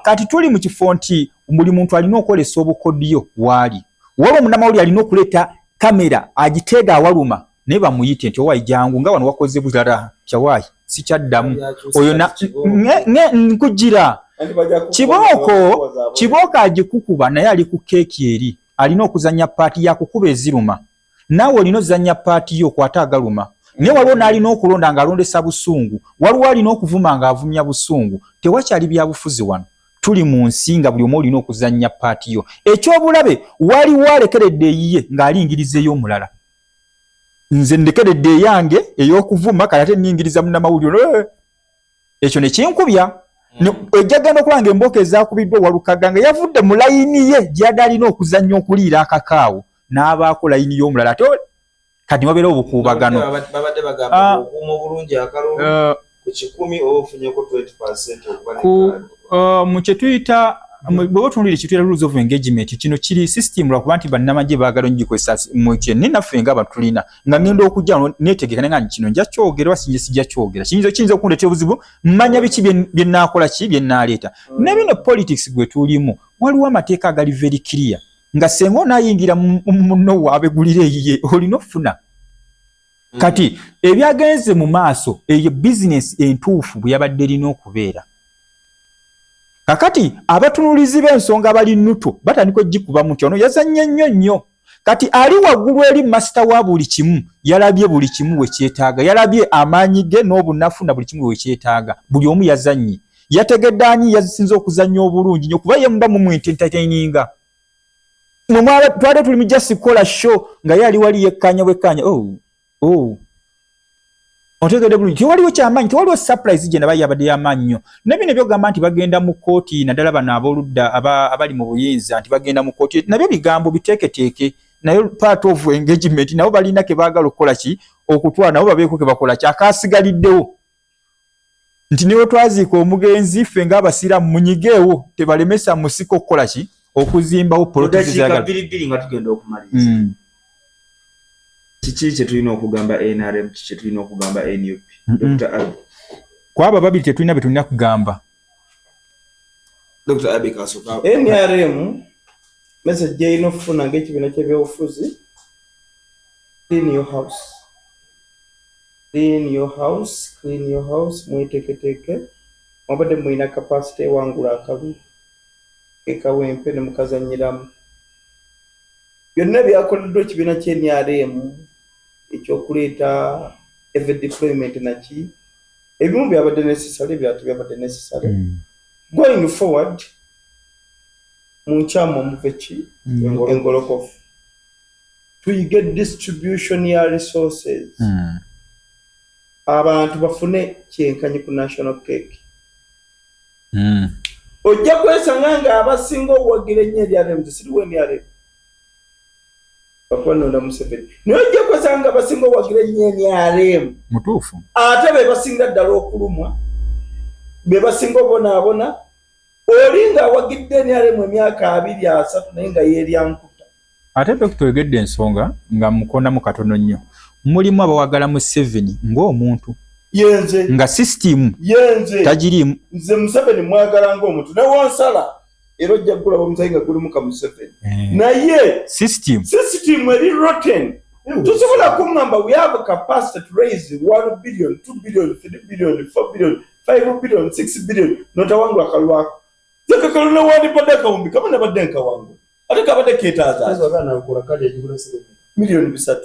S2: kati tuli mu kifo nti buli muntu alina okwolesa obukodiyo waali waba omunamawuli alina okuleeta kamera agiteega awaluma naye bamuyite nti owaayi jangu nga wano wakoze bulala kyawaayi sikyaddamu oyo nkugira kibooka agikukuba naye ali ku keeki eri alina okuzanya paati yakukuba eziruma naawe olina ozanya paati yo okwata agaluma naye waliwo n'alina okulonda ng'alondesa busungu waliwo alina okuvuma ng'avumya busungu tewakyali byabufuzi wano tuli mu nsi nga buli omu olina okuzanya paati yo ekyobulabe waliwo alekeredde eyiye ng'alingiriza ey'omulala nze ndekeredde eyange ey'okuvuma kale ate ningiriza munnamawulire ekyo ne kinkubya ejjagenda okulanga emboka ezaakubiddwa walukaga nga yavudde mu layini ye gy'adde alina okuzanya okuliira akakaawo n'abaako layini y'omulala ate kati wabeera obukuubagano
S3: babadde bagamba okuuma obulungi akalulu ku 10 ofunyeeko 20%
S2: mu kye tuyita bwe otunulire kituyita rules of engagement kino kiri system lwakuba nti bannamagye baagala njikozesa mu kyenni naffe ng'abantu tulina nga ngenda okujja neetegekane nga kino nja kyogerwa sinje sijja kyogera kiyinza okundeetera obuzibu mmanya biki bye nnaakola ki bye nnaaleeta ne bino politics gwe tulimu waliwo amateeka agali very clear nga senga onaayingira munno waabe gulira eyiye olina okufuna kati ebyagenze mu maaso eyo business entuufu bwe yabadde erina okubeera kakati abatunulizi b'ensonga abali nnuto batandika ogikuba mu kyono yazanye nnyo kati ali waggulu eri master wa buli kimu yalabye buli kimu we kyetaaga yalabye amaanyi ge n'obunafu na buli kimu we kyetaaga buli omu yazanye yategedde ani yasinze okuzanya obulungi nnyo kuba ye muba mu entertaininga twade tuli mu just kola show nga ye ali wali yekkanya bwekkanya otegedde bulungi tewaliwo kyamaanyi tewaliwo surprise gye nabaye abadde y'amaanyi nnyo nabyo ne byogamba nti bagenda mu kkooti naddala bano abooludda abali mu buyinza nti bagenda mu kkooti nabyo bigambo biteeketeeke naye part of engagement nabo balina ke baagala okukola ki okutwala nabo babeeko ke bakola ki akaasigaliddewo nti niwe twaziika omugenzi ffe ng'abasiraamu munyigeewo tebalemesa musiko okukola ki okuzimbawo politics
S3: nga tugenda okumaliriza kiki kye tulina okugamba NRM kye tulina okugamba NUP Dr. Abi
S2: kwaba babiri tetulina betulina kugamba
S3: Dr. Abi Kasuka
S1: NRM message ye inofuna ng'ekibiina ky'ebyobufuzi clean your house mweteeketeeke mwabadde mwina capacity ewangula akabi ekawempe ne mukazanyiramu byonna byakoleddwa ekibiina ky'NRM ekyokuleeta eve deployment naki ebimu byabadde necessary byatu byabadde necessary going forward munkyama omuveki engolokofu tuyige distribution ya resources abantu bafune kyenkanyi ku national cake ojja kwesanga nga abasinga owagira ennyo eryaremu zisiriwo NRM bakwano Museveni naye ojja kwesanga abasinga owagira ennyo NRM
S2: mutuufu
S1: ate be basinga ddala okulumwa be basinga obonaabona oli nga awagidde NRM emyaka 2-3 naye nga yeeryankuta
S2: ate tutegedde ensonga nga mukonamu katono nnyo mulimu abawagala Museveni ng'omuntu
S1: yenze
S2: nga system
S1: yenze
S2: tagirimu
S1: nze Museveni mwagala ng'omuntu ne wonsala era ojja kulaba omusayi nga gulimu ka Museveni naye
S2: system
S1: eri rotten tusobola kungamba we have a capacity to raise 1 billion 2 billion 3 billion 4 billion 5 billion 6 billion notawangula kalwako zekakaluna wandi padde akawumbi kama nabadde nkawangula ate kabadde keetaaza
S5: Kazo agana kola kali ejibula sebe.
S1: miliyoni 3.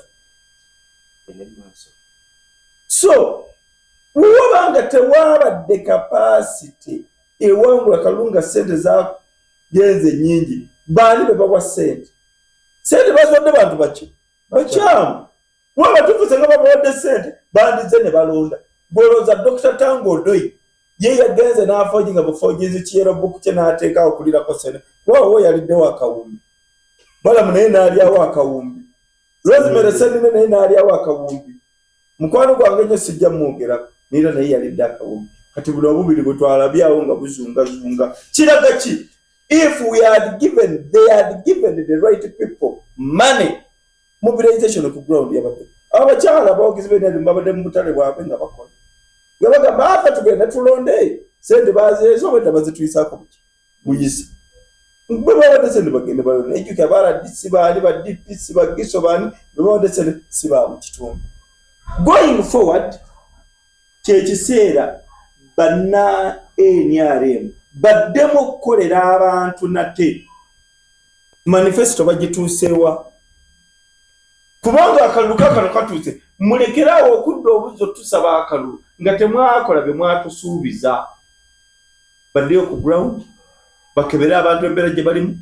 S1: So wabanga tewabadde capacity ewangula Kalunga sente za genze nyingi bani be bawa sente bazodde bantu baki bakyamu waba tufuze nga babawadde sente bandize ne balonda gwoloza Dr. Tango Doi ye yagenze n'afojinga bufojizi kiyero buku kye n'ateeka okulirako sente wawo yaliddewo akawumbi balamu naye n'alyawo akawumbi Rosemary Senine naye n'alyawo akawumbi mukwano gwange nnyo sijja mwogera nira naye yalidde akawumbi kati buno obubiri bwe twalabyawo nga buzungazunga kiraga ki if we had given the right people money mobilization ku ground yabadde abakyala abawagizi b'ennyanja babadde mu butale bwabwe nga bakola nga bagamba afa tugenda tulonde sente bazeezo obwedda bazituyisaako buyisa bwe babadde sente bagende balonde ejjuki abaradisi baali ba DPC bagiso baani bwe babadde sente si ba mu kitundu going forward kyekiseera banna NRM baddemu okukolera abantu nate manifesto bagituusewa kubanga akalulu kakano katuuse mulekerawo okudda obuzzo tusaba akalulu nga temwakola bye mwatusuubiza baddeyo ku ground bakebere abantu embeera gye balimu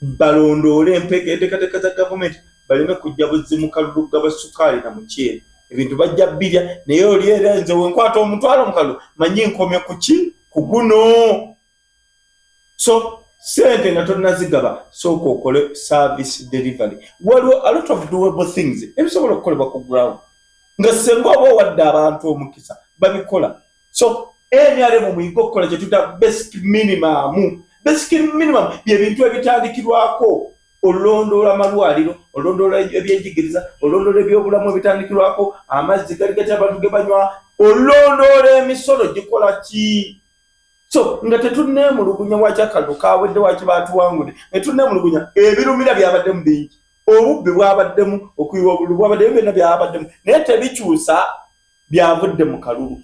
S1: balondoole enteekateeka za gavumenti baleme kujja buzzi mu kalulu g'abasukaali na muceere ebintu bajja bbirya naye oli era nze wenkwata omutwalo mu kalulu manyi nkomye ku ki ku guno so sente nga tonnazigaba sooka okole service delivery waliwo a lot of doable things ebisobola okukolebwa ku ground nga senga oba owadde abantu omukisa babikola so NRM muyiga okukola kye tuta basic minimum byebintu ebitandikirwako olondoola amalwaliro olondoola ebyenjigiriza olondoola ebyobulamu ebitandikirwako amazzi gali gatya abantu ge banywa olondoola emisolo gikola ki so nga tetunneemulugunya wakyakalu kawedde waki baatuwangudde netunneemulugunya ebirumira byabaddemu bingi obubbi bwabaddemu okuyiwa obululu bwabaddemu byonna byabaddemu naye tebikyusa byavudde mu kalulu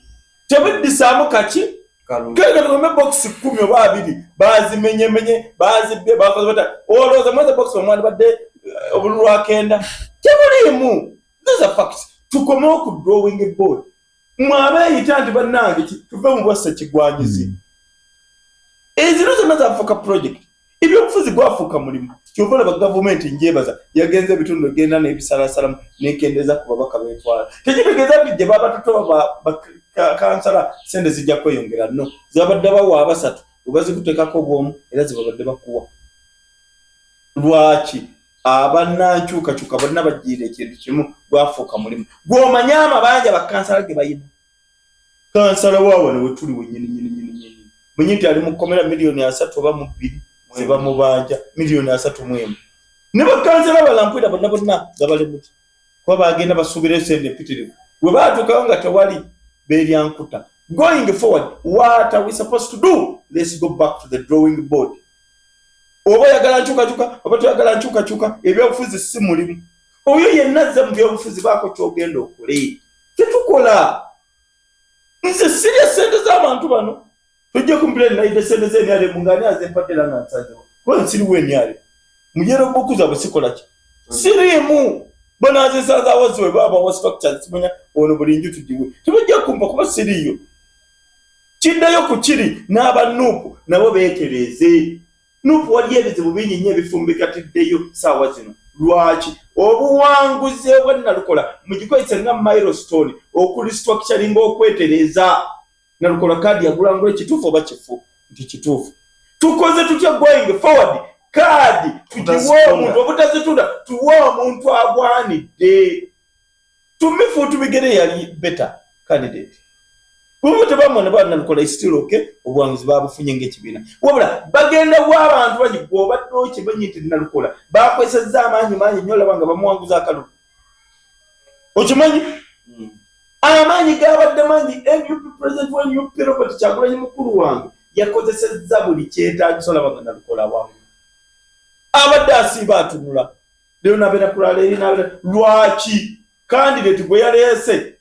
S1: tebiddisaamu kaki kegatukume bokisi 10 oba 2 bazimenyemenye bazibbe bakoze bata olowooza mweze bokisi omwali badde obululu akenda tebuliimu these are facts tukomewo ku drawing board mwabeeyita nti bannange tuve mu bwassa kigwanyizi eziro zonna zafuuka project ebyobufuzi gwafuuka mulimu kyovola ba gavumenti njebaza yagenze ebitundu egenda n'ebisalasalamu nekendeeza ku babaka beetwala tekitegeeza nti gye baba tutoba kansala sente zijja kweyongera no zabadde bawa abasatu webazikuteekako bwomu era zibabadde bakuwa lwaki abannankyukakyuka bonna bagiira ekintu kimu gwafuuka mulimu gw'omanye amabanja bakansala ge bayina kansala waawano wetuli wenyini mwenye nti ali mukomera miliyoni 3 oba mu 2 zeba mubanja miliyoni 3 ne bakansala balampwira bonna zabalemuki kuba bagenda basuubira sente mpitirivu we baatuukawo nga tewali beeryankuta going forward what are we supposed to do? Let's go back to the drawing board. Oba yagala nkyukakyuka oba toyagala nkyukakyuka ebyobufuzi si mulimu oyo yenna azze mu byobufuzi baako kyogenda okole tetukola nze sirya sente z'abantu bano tujja kumpleni nayidde sente z'enyale mungani azempadera nga nsanzewo kuba nsiriwo enyale mujero bukuza bwe sikola ki sirimu bonazisanzawo ziwe baabawo structures simanya ono buli nju tugiwe tebajja kumpa kuba siriyo kiddayo ku kiri n'abanuupu nabo beetereze nupu wali ebizibu bingi nnyo ebifumbikatiddeyo saawa zino lwaki obuwanguzi bwe Nalukola mugikoyise nga milestone okulistructuring okwetereza Nalukola kadi yagulangula ekituufu oba kifu nti kituufu tukoze tutya going forward kadi tugiwe omuntu obutazitunda tuwe omuntu agwanidde tumifu tubigere yali better candidate Bubu tebamwe ne Nalukola still okay obuwanguzi babufunye ng'ekibiina wabula bagenda bw'abantu bagigwa obadde okimanyi nti Nalukola bakwesezza amaanyi nnyo olaba nga bamuwanguza akalulu okimanyi amaanyi gabadde mangi NUP president wa NUP Robert Kyagulanyi mukulu wange yakozesezza buli kyetaagisa olaba nga Nalukola awangu abadde asiiba atunula leero nabeera kulala eri nabeera lwaki candidate gwe yaleese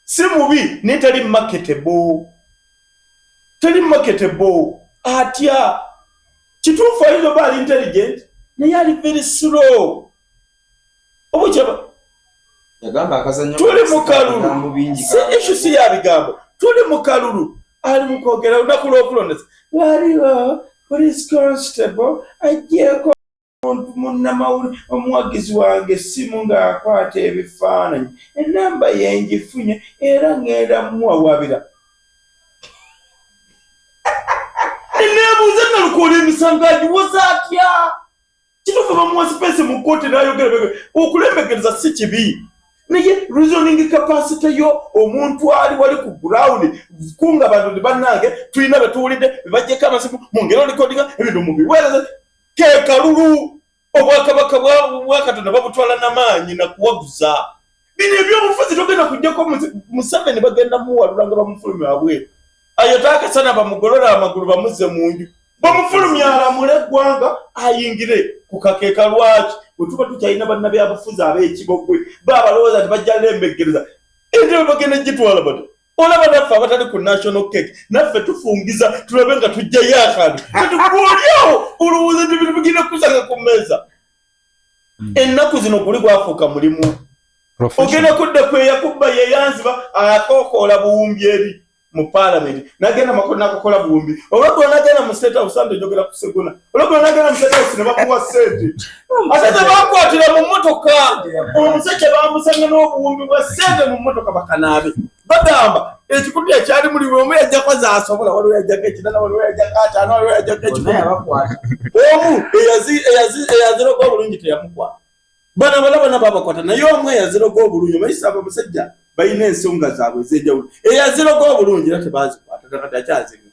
S1: si mubi ni teri marketable atya kituufu ayizo baali intelligent naye ali very slow. Obukyaba
S3: yagamba akazanyo
S1: tuli mu kalulu issue si ya bigambo, tuli mu kalulu ali mu kwogera olunaku lw'okulondesa waliwo police constable ajjeeko omuntu munnamawulire omuwagizi wange essimu ng'akwata ebifaananyi enamba ye ngifunye era ngenda muwawabira. Neebuuza nalukola emisango agiwoza atya? Kituufu bamuwa sipensi mu kkooti n'ayogera okulembegereza si kibi, naye reasoning capacity yo omuntu ali wali ku ground kunga bantu bannange tulina betuwulidde bebajjeko amasimu mu ngero recordinga ebintu mu biweereze ke kalulu obwakabaka bwa Katonda babutwala n'amaanyi na kuwaguza. Bino ebyobufuzi togenda kujjako Museveni bagenda muwalula nga bamufulumya wabweru ayota akasana bamugolola amagulu bamuzze mu nju bamufulumya alamule eggwanga ayingire ku kakeeka lwaki wetuba tukyalina bannabyabufuzi ab'ekibogwe baabalowooza nti bajja lembeggereza ente bagenda gitwala bata olaba naffe abatali ku national cake naffe tufungiza tulabe nga tujjayo akantu katukuolyawo olowooza nti bintu bigenda kusanga ku mmeeza. Ennaku zino guli gwafuuka mulimu ogenda kudda kweyakubba yeyanziba akookoola buwumbi eri mu parliament nagenda makulu nakokola buwumbi olwagula nagenda mu state house ando njogera ku Segona olwagula nagenda mu state house ne bakuwa sente ate bakwatira mu mmotoka omuseke bamusanga n'obuwumbi bwa sente mu mmotoka bakanaabe bagamba ekikutu ekyali muli omu yajjako zaasobola waliwo yajjako ekitana waliwo yajjako ataano waliwo yajjako ekikulu omu eyaziroga obulungi teyamukwata bana balabana babakwata naye omu eyaziroga obulungi omayisa abasajja bayina ensonga zaabwe ez'enjawulo eyaziroga obulungi era tebazikwata takati akyaziga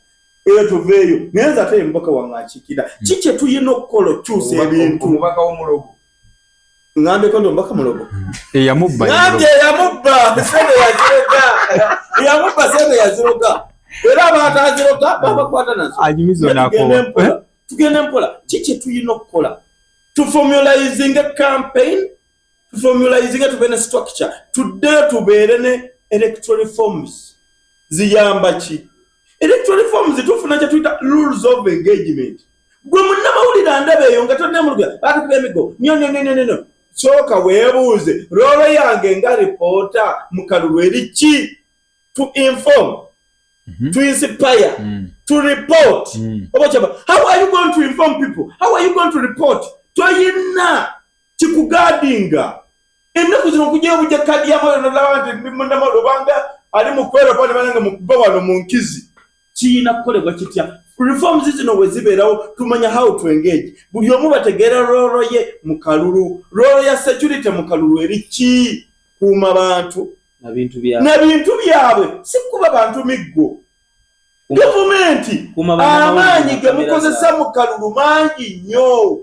S1: eyo tuveeyo naye nze ate emubaka wange akiikira kiki tuyina okukola okukyusa ebintu.
S3: Omubaka w'omulogo
S1: ngambeko ndi omubaka mulogo
S2: eyamubba
S1: ngambye eyamubba sente yaziroga eyamubba sente yaziroga era abaataziroga babakwata nazo
S2: anyumiza nakwo
S1: tugende mpola kiki tuyina okukola to formalizing a campaign to formalizing a tubene structure tuddeyo tubeere ne electoral reforms ziyamba ki electoral reforms tufuna kye tuyita rules of engagement gwe munnamawulire andaba eyo nga tonnemuluga batukira emigo nyo sooka weebuuze roolo yange nga reporter mu kalulu eri ki to inform to inspire to report obakyaba how are you going to inform people how are you going to report toyina kikugadinga ennaku zino okujja obujja kadi yamalonalaba nti munnamawulire obanga ali mu kweropa ne banange mukuba wano mu nkizi kiyina kukolebwa kitya. Reforms zino we zibeerawo tumanya how to engage buli omu bategeera roolo ye mu kalulu roolo ya security mu kalulu eri ki kuuma bantu
S3: na bintu
S1: byabwe si kuba bantu miggo gavumenti amaanyi ge mukozesa mu kalulu mangi nnyo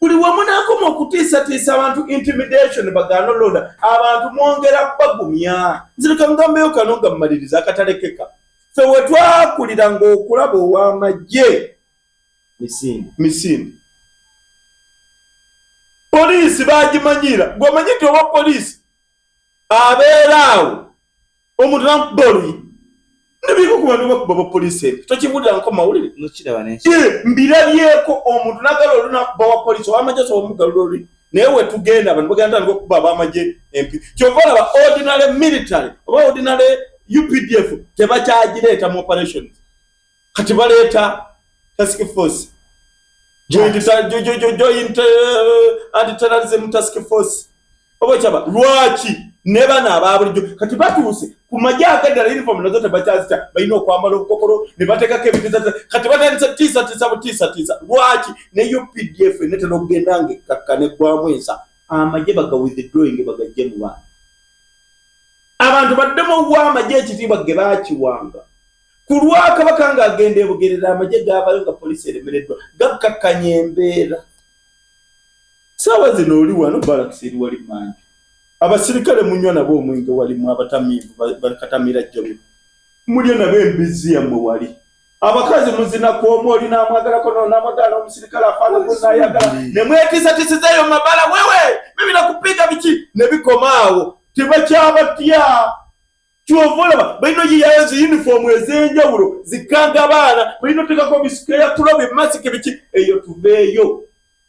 S1: buli wamu naakoma okutiisatiisa abantu intimidation bagaana olonda abantu mwongera bagumya nzirika ngambeyo kano nga mmaliriza akatalekeka ffe we twakulira ng'okulaba ow'amagye misindi poliisi baagimanyira gw'omanyi nti owa poliisi abeera awo omuntu nakuba oluyi nebiko ku bantu bakuba bapoliisi eri tokibulirako mawulire mbirabyeko omuntu nagala olunakuba wa poliisi ow'amagye asobola omugalula oluyi naye we tugenda abantu bagenda tandika okuba ab'amagye empi kyova olaba ordinary military oba ordinary UPDF tebakyagireeta mu operations kati baleeta task force joint anti-terrorism task force oba kyaba lwaki ne bana ababulijjo kati batuuse ku magye agadala uniform nazo tebakyazita balina okwambala obukokolo ne bateekako ebitiza kati batandisa tiisa lwaki ne UPDF netera okugenda ng'ekkakka neggwamu ensa amagye baga withdrawing bagajje mu baana abantu baddemu ow'amagye ekitiibwa ge baakiwanga ku lwakabaka ng'agenda ebugerera amagye gaabayo nga poliisi eremereddwa gakkakkanya embeera saawa zino oli wano balakisi eri wali mangi abasirikale munywa nabo omwenge walimu abatamiivu bakatamira jjobe mulya nabo embizi yammwe wali abakazi muzinaku oli n'amwagalako n'amwagala n'omusirikale afaana gunayagala ne mwetiisatiisizaeyo mu mabala wewe bibina kupiga biki ne bikoma awo tebakyabatya kyova olaba balina oyiyayo zi uniform ez'enjawulo zikanga abaana balina oteekako bisikeya kuloba emasiki biki eyo tuveeyo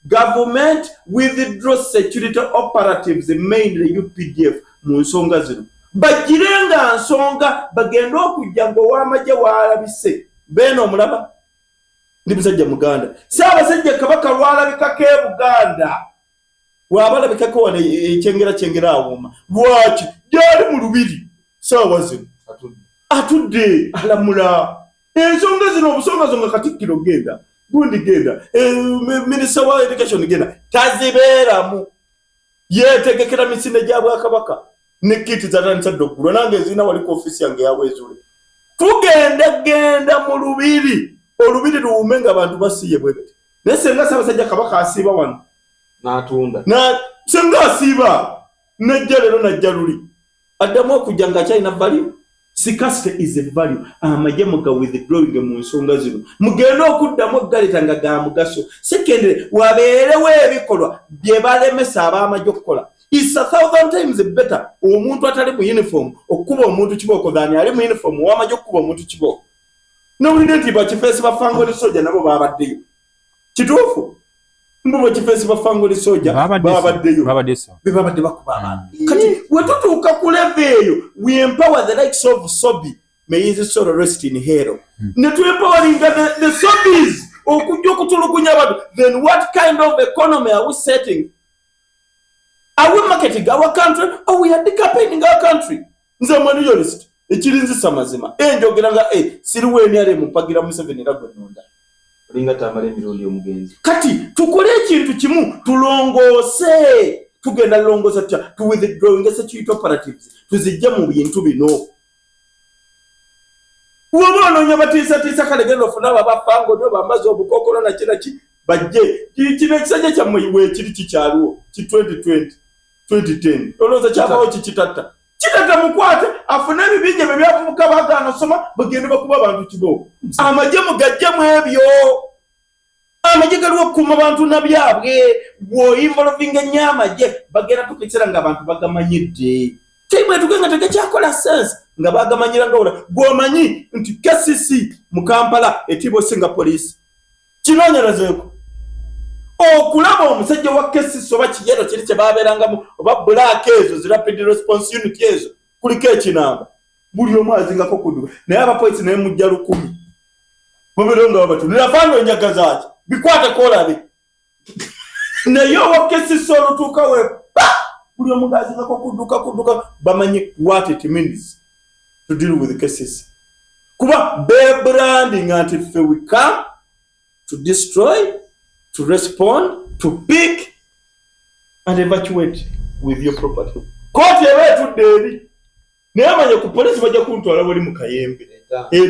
S1: government withdraw security operatives mainly UPDF mu nsonga zino bagirenga nsonga bagenda okujja ngo wamaje waalabise beno omulaba ndi musajja muganda Ssaabasajja Kabaka lwalabikako e Buganda waabalabikako wane ekyengera awuma lwaki gyali mu lubiri saawa zino atudde alamula ensonga zino obusonga zonga Katikkiro genda gundi genda Minister wa Education genda tazibeeramu yeetegekera misinde gya Bwakabaka ne kiti zatandisa doggulwa nange ezina waliko ofisi yange yaweezule genda mu lubiri olubiri luwume nga abantu basiye bwebeti naye senga Ssaabasajja Kabaka asiiba wano
S3: n'atunda
S1: senga asiiba najja leero najja luli addamu okujja nga akyalina value. Scarcity is a value. Amagye muga withdrawing mu nsonga zino mugenda okuddamu galeta nga ga mugaso. Secondly, wabeerewo ebikolwa bye balemesa ab'amagye okukola. It's 1,000 times better omuntu atali mu uniform okuba omuntu kibooko than ali mu uniform w'amagye okuba omuntu kibooko. Nobulidde nti bakifeesi ba Fangoli Soja nabo baabaddeyo. Kituufu? Mbu bakifeesi ba Fangoli Soja baabaddeyo. Be babadde bakuba abantu. Kati wetutuuka ku level eyo we empower the likes of Sobi. May his soul rest in hell. Ne tu empowering the Sobis okujja okutulugunya abantu. Then what kind of economy are we setting? Are we marketing our country or we are decampaigning our country? Nze mwaniyolist. Ekirinzisa mazima enjogera nga siriweni ale mupagira Museveni ragwe nonda
S3: linga tamale emirundi omugenzi
S1: kati tukole ekintu kimu tulongoose tugenda longoosa tya to withdrawing security operatives tuzijja mu bintu bino wabonoonya batiisatiisa kale genda ofuna abafango nyo bambazi obukokolo na kinaki bajje kino ekisajja kyammwe weekiri kikyaliwo ki 2010 olowooza kyabawo kikitatta kitata mukwate afune ebibinja bye byavubuka bagaana osoma bagende bakuba abantu kibooko amagye mugajjemu ebyo amagye galiwo okukuuma abantu nabyabwe bw'oinvolving ennyo amagye bagenda tukisera ng'abantu bagamanyidde teimwe tugenga tegekyakola sense nga bagamanyira nga ola gw'omanyi nti KCC mu Kampala etiibwa Singa poliisi kinoonyerezeeko okulaba omusajja wa KCC oba kiyero kiri kye baabeerangamu oba black ezo zi rapid response unit ezo kuliko ekinamba buli omu azingako kudduka naye abapoliisi naye mujja 100 mubeerenga babatunira faano enjaga zaaki bikwate koolabe naye owa KCC olutuuka we buli omu azingako kudduka bamanyi what it means to deal with KCC kuba bebranding anti ffe we come to destroy, to respond, to pick and evacuate with your property. Kote wetu deri. Neyamanye ku polisi bajja kuntwala wali mu Kayembe.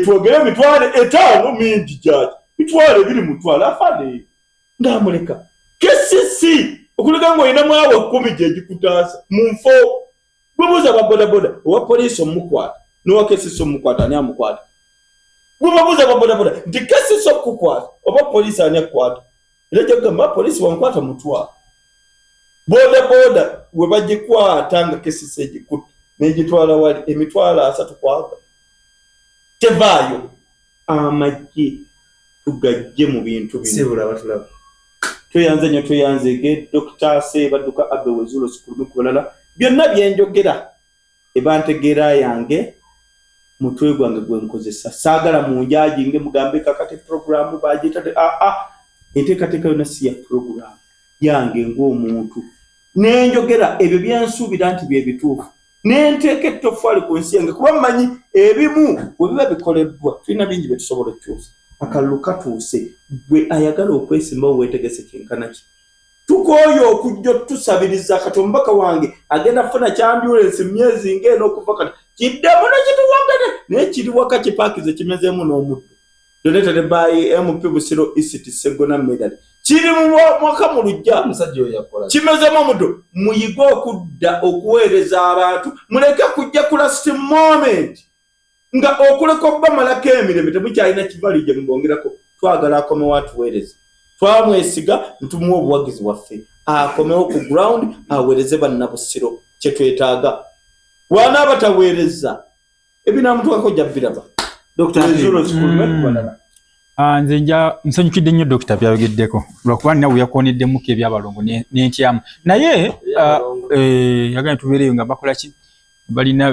S1: Twogere mitwale 5 mingi jaji. Mitwale 2 mutwala afade. Ndamuleka. KCC okulega ngo ina mwawe 10 jeji kutasa. Mumfo. Bubuza ba boda wa polisi omukwata. No KCC omukwata ani amukwata. Bubuza ba boda. Ndi KCC okukwata. Oba polisi ani akwata. Lejo gamba polisi wankwata mutwa. Boda we bagikwata nga KCC gikuta negitwala wali emitwala 3 kwaga. Tevayo amagye tugajje mu bintu bino.
S3: Sibula batulaba.
S1: Tuyanzege Dr. Sebaduka Abewezulo sikulu kulala. Byonna byenjogera ebantegera yange mutwe gwange gwenkozesa. Sagala munjaji nge mugambe kakate program bajita enteekateeka yonna si ya program yange ng'omuntu nenjogera ebyo byansubira nti bye bituufu nenteeka ettoffaali ku nsi yange kuba mmanyi ebimu bwe biba bikoleddwa tulina bingi bye tusobola okukyusa akalulu katuuse gwe ayagala okwesimbawo weetegese kyenkanaki tukooyo okujja tusabiriza kati omubaka wange agenda kufuna kyambulensi myezi ng'eno okuva kati kiddemu nekituwangane naye kiri waka kipaakize kimezeemu n'omuddo donated by MP Busiro East Segona Medal. Kiri mu mwaka mu lujja
S3: musajja oyo yakola.
S1: Kimezemo mudo muyigo okudda okuweereza abantu muleke kujja ku last moment. Nga okuleka obamalako emirembe temukyalina kivalije mubongerako twagala akomewo atuweereza. Twamwesiga ntumuwa obuwagizi waffe. Akomewo ku ground aweereze bannabusiro kye twetaaga. Wanaaba taweereza ebinamutuukako jja biraba. Dr. Zulu
S2: Nze nsanyukidde nnyo Dr. byayogeddeko lwakuba nawe yakooneddemuko ebyabalongo n'entyamu naye yagambye tubeereyo nga bakola ki balina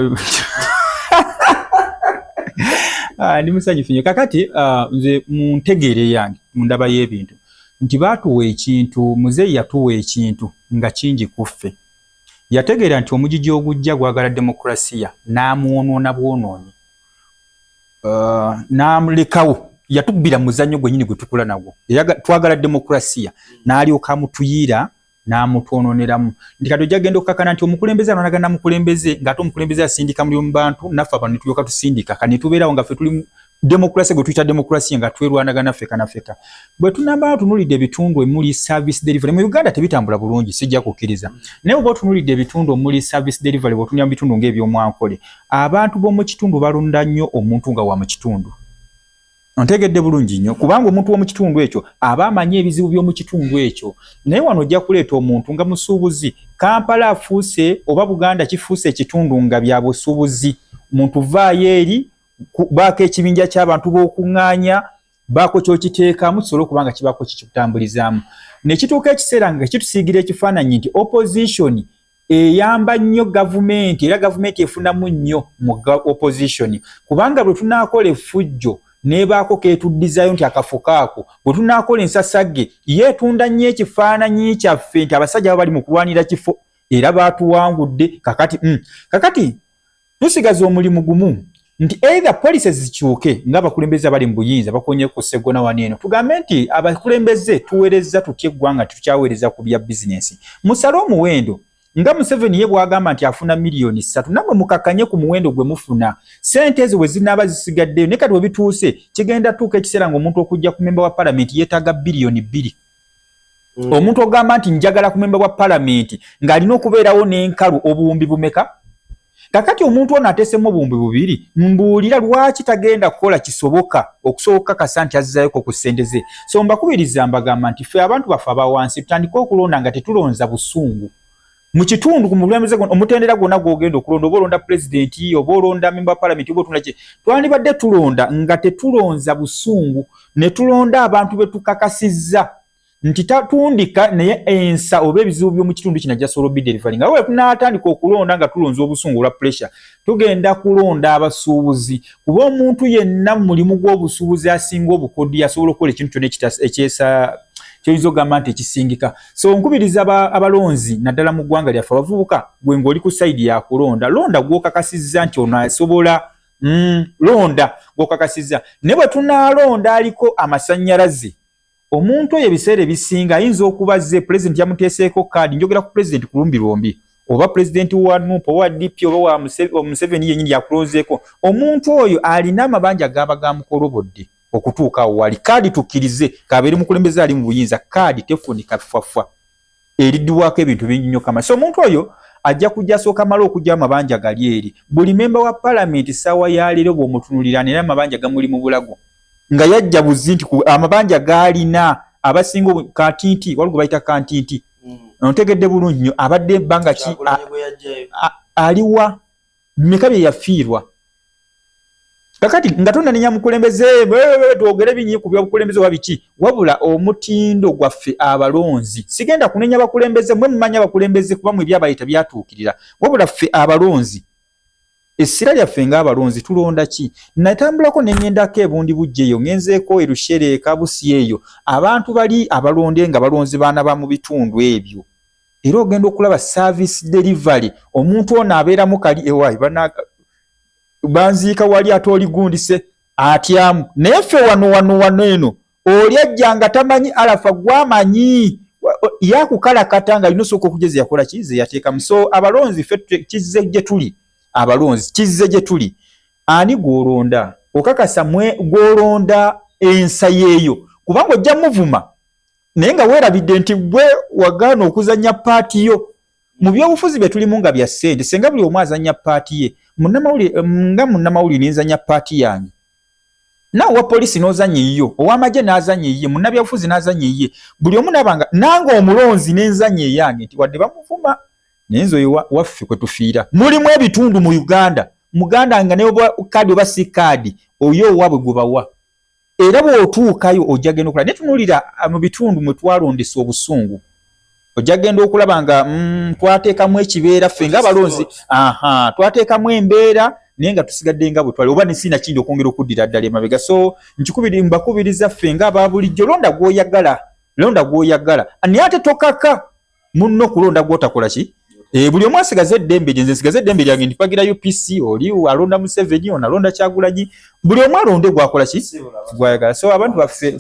S2: ndi musanyufu nnyo kakati nze mu ntegeere yange mu ndaba y'ebintu nti baatuwa ekintu muzeeyi yatuwa ekintu nga kingi kuffe yategeera nti omugigi ogujja gwagala demokrasiya n'amwonoona bwonoonyi n'amulekawo yatubbira muzannyo gwennyini gwe tukula nagwo twagala demokrasiya n'alyoka amutuyira n'amutwonooneramu nti kati ojja genda okukakana nti omukulembeze anonaga namukulembeze ng'ate omukulembeze asindika muli mu bantu naffe abantu ne tulyoka tusindika kati ne tubeerawo nga ffe tuli demokrasiya gwe tuyita demokrasiya nga twerwanagana ffeka na ffeka bwe tunamba otunulidde ebitundu emuli service delivery mu Uganda tebitambula bulungi sijja kukkiriza naye oba otunulidde ebitundu omuli service delivery bw'otunya mu bitundu ng'ebyomwankole abantu b'omu kitundu balonda nnyo omuntu nga wa mu kitundu ontegedde bulungi nnyo kubanga omuntu w'omu kitundu ekyo aba amanyi ebizibu by'omu kitundu ekyo naye wano ojja kuleeta omuntu nga musuubuzi Kampala afuuse oba Buganda kifuuse ekitundu nga bya busuubuzi muntu vaayo eri baako ekibinja ky'abantu b'okuŋŋaanya baako ky'okiteekamu kisobole okuba nga kibaako kikutambulizaamu ne kituuka ekiseera nga kitusiigira ekifaananyi nti opposition eyamba nnyo gavumenti era gavumenti efunamu nnyo mu opposition kubanga bwe tunaakola effujjo nebaako ketuddizayo nti akafuka ako bwe tunaakola ensasagge yeetunda nnyo ekifaananyi kyaffe nti abasajja baba bali mu kulwanira kifo era baatuwangudde kakati tusigaza omulimu gumu nti either policies zikyuke ng'abakulembeze abali mu buyinza bakonye ku Ssegona waneeno tugambe nti abakulembeze tuweereza tutya eggwanga tukyaweereza ku bya bizinensi musale omuwendo nga Museveni ye bwagamba nti afuna miliyoni 3 namwe mukakanye ku muwendo gwe mufuna sente ezo bwe zinaaba zisigaddeyo ne kati bwe bituuse kigenda tuuka ekiseera ng'omuntu okujja ku memba wa palamenti yeetaaga biliyoni 2 omuntu ogamba nti njagala ku memba wa palamenti ng'alina okubeerawo n'enkalu obuwumbi bumeka kakati omuntu ono ateesemu obuwumbi 2 mbuulira lwaki tagenda kukola kisoboka okusoboka kasa nti azizayoko ku ssente ze so mbakubiriza mbagamba nti ffe abantu baffe abawansi tutandika okulonda nga tetulonza busungu mu kitundu ku mulembeze omutendera gwonna gw'ogenda okulonda oba olonda pulezidenti oba olonda memba wa palamenti oba otunda ki twandibadde tulonda nga tetulonza busungu ne tulonda abantu be tukakasizza nti tatundika naye ensa oba ebizibu by'omu kitundu kino ajja sobola bidelivery nga bwe tunaatandika okulonda nga tulonza obusungu olwa pressure tugenda kulonda abasuubuzi kuba omuntu yenna mu mulimu gw'obusuubuzi asinga obukodi asobola okukola ekintu kyonna ekyesa kyoyinza okugamba nti ekisingika so nkubiriza abalonzi naddala mu ggwanga lyaffe abavubuka gwe ng'oli ku sayidi ya kulonda londa gw'okakasizza nti ono asobola londa gw'okakasizza ne bwe tunaalonda aliko amasannyalaze omuntu oyo ebiseera ebisinga ayinza okuba ze pulezidenti yamuteeseeko kaadi njogera ku pulezidenti kulumbi lwombi oba pulezidenti wa NUP owa DP oba wa Museveni yennyini yakulonzeeko omuntu oyo alina amabanja gaba gamukolobodde okutuuka awo wali kaadi tukkirize kabeere mukulembeze ali mu buyinza kaadi tefunika ffwaffa eriddibwako ebintu bingi nnyo kama so omuntu oyo ajja kujja sooka mala okujja amabanja gali eri buli memba wa palamenti ssaawa ya leero bw'omutunulira era amabanja gamuli mu bulago nga yajja buzi nti amabanja gaalina abasinga katinti waliwo bayita kantinti ontegedde bulungi nnyo abadde ebbanga ki aliwa meka bye yafiirwa kakati nga tonanenya mukulembeze twogere binyi ku byabukulembeze oba biki wabula omutindo gwaffe abalonzi sigenda kunenya bakulembeze mwe mumanya bakulembeze kuba mu ebyabayita byatuukirira wabula ffe abalonzi essira lyaffe ng'abalonzi tulonda ki natambulako neŋŋendako ebundi bujjeeyo ngenzeeko erushere kabusi eyo abantu bali abalonde nga balonzi baana ba mu bitundu ebyo era ogenda okulaba service delivery omuntu ono abeeramu kali ewaayi banziika wali ate oligundise atyamu naye ffe wano eno oli ajja nga tamanyi alafa gwamanyi yakukalakata nga alina osooka okugeza yakola kize yateekamu so abalonzi ffe kizze gye tuli abalonzi kizze gye tuli ani gw'olonda okakasa gw'olonda ensa yeeyo kubanga ojja muvuma naye nga weerabidde nti gwe wagaana okuzannya paati yo mu byobufuzi bye tulimu nga bya ssente senga buli omu azannya paati ye nga munnamawulire nenzannya paati yange naawe owa poliisi n'ozannya eyiyo ow'amagye n'azannya eyiye munnabyabufuzi n'azannya eyiye buli omu nabanga nange omulonzi n'enzannya eyange nti wadde bamuvuma naye nze oyo waffe kwe tufiira mulimu ebitundu mu Uganda muganda nga naye oba kaadi oba si kaadi oyo owabwe gwe bawa era bw'otuukayo ojja genda okulaba netunuulira mu bitundu mwe twalondesa obusungu ojja genda okulaba nga twateekamu ekibeera ffe ng'abalonzi twateekamu embeera naye nga tusigadde nga bwe twali oba nesina kindi okwongera okuddira ddala emabega so mbakubiriza ffe ng'aba bulijjo londa gw'oyagala naye ate tokaka munno kulonda gw'otakola ki buli omu asigaze eddembe gye nze nsigaze eddembe lyange ndipagira UPC oli alonda Museveni ono alonda Kyagulanyi buli omu alonde gwakola ki gwayagala so abantu baffe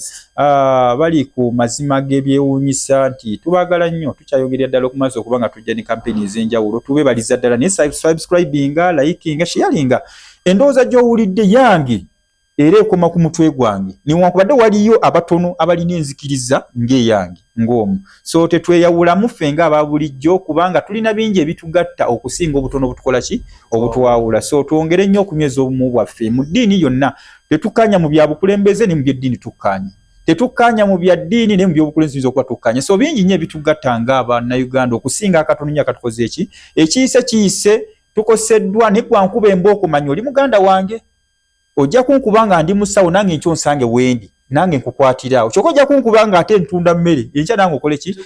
S2: bali ku mazima g'ebyewuunyisa nti tubagala nnyo tukyayogerera ddala okumaze okuba nga tujja ne kampeni ez'enjawulo tubebaliza ddala naye subscribinga likinga sharinga endowooza gy'owulidde yange era ekoma ku mutwe gwange newankubadde waliyo abatono abalina enzikiriza ng'eyange ng'omu so tetweyawulamu ffe ng'aba bulijjo kubanga tulina bingi ebitugatta okusinga obutono obutukola ki obutwawula so twongere nnyo okunyweza obumu bwaffe mu ddiini yonna tetukkaanya mu bya bukulembeze ne mu by'eddiini tukkaanye tetukkaanya mu bya ddiini ne mu by'obukulembeze tuyinza okuba tukkaanye so bingi nnyo ebitugatta ng'Abannayuganda okusinga akatono nnyo akatukoze eki ekiyise tukoseddwa ne gwankuba emba okumanya oli muganda wange ojja kunkuba nga ndi musawo nange enkyo nsange wendi nange nkukwatirawo kyokka ojja kunkuba nga ate ntunda mmere enkya nange okole ki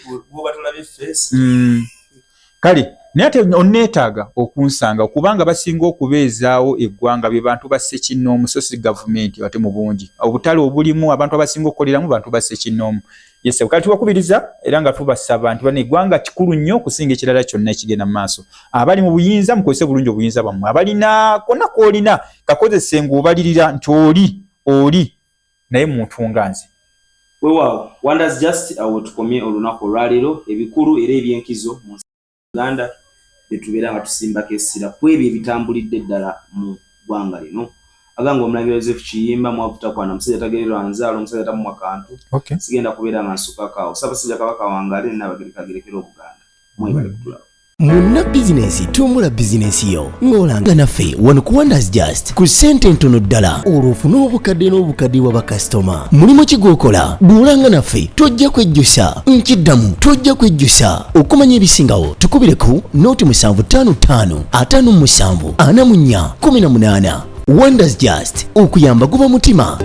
S2: kale naye ate onneetaaga okunsanga okubanga basinga okubeezaawo eggwanga be bantu basse kinnoomu so si gavumenti ate mu bungi obutale obulimu abantu abasinga okukoleramu bantu basse kinnoomu yese kale tubakubiriza era nga tubasaba nti bano eggwanga kikulu nnyo okusinga ekirala kyonna ekigenda mu maaso abali mu buyinza mukozese bulungi obuyinza bwammwe abalina konna koolina kakozese ng'obalirira nti oli naye muntu nga nze
S3: weewaawo Wonders Just awo tukomye olunaku olwaleero ebikulu era ebyenkizo mu Uganda betubeera nga tusimbako essira ku ebyo ebitambulidde ddala mu ggwanga lino aganga Omulangira Joseph Kiyimba mwavutakwana musajja tagererwa nzaalo omusajja tamumwa kantu sigenda kubeera nga nsukakaawo Ssaabasajja Kabaka wange n'abagerekagerekera Obuganda mwebale kutulaba
S4: Munna bizinesi tumbula bizinesi yo ng'olanga naffe wano ku Wonders Just ku ssente ntono ddala olw'ofuna obukadde n'obukadde wa bakasitoma mulimu kigwokola duulanga naffe tojja kwejjusa nkiddamu tojja kwejjusa okumanya ebisingawo tukubire ku nooti 755 57 44 18 Wonders Just okuyamba guba mutima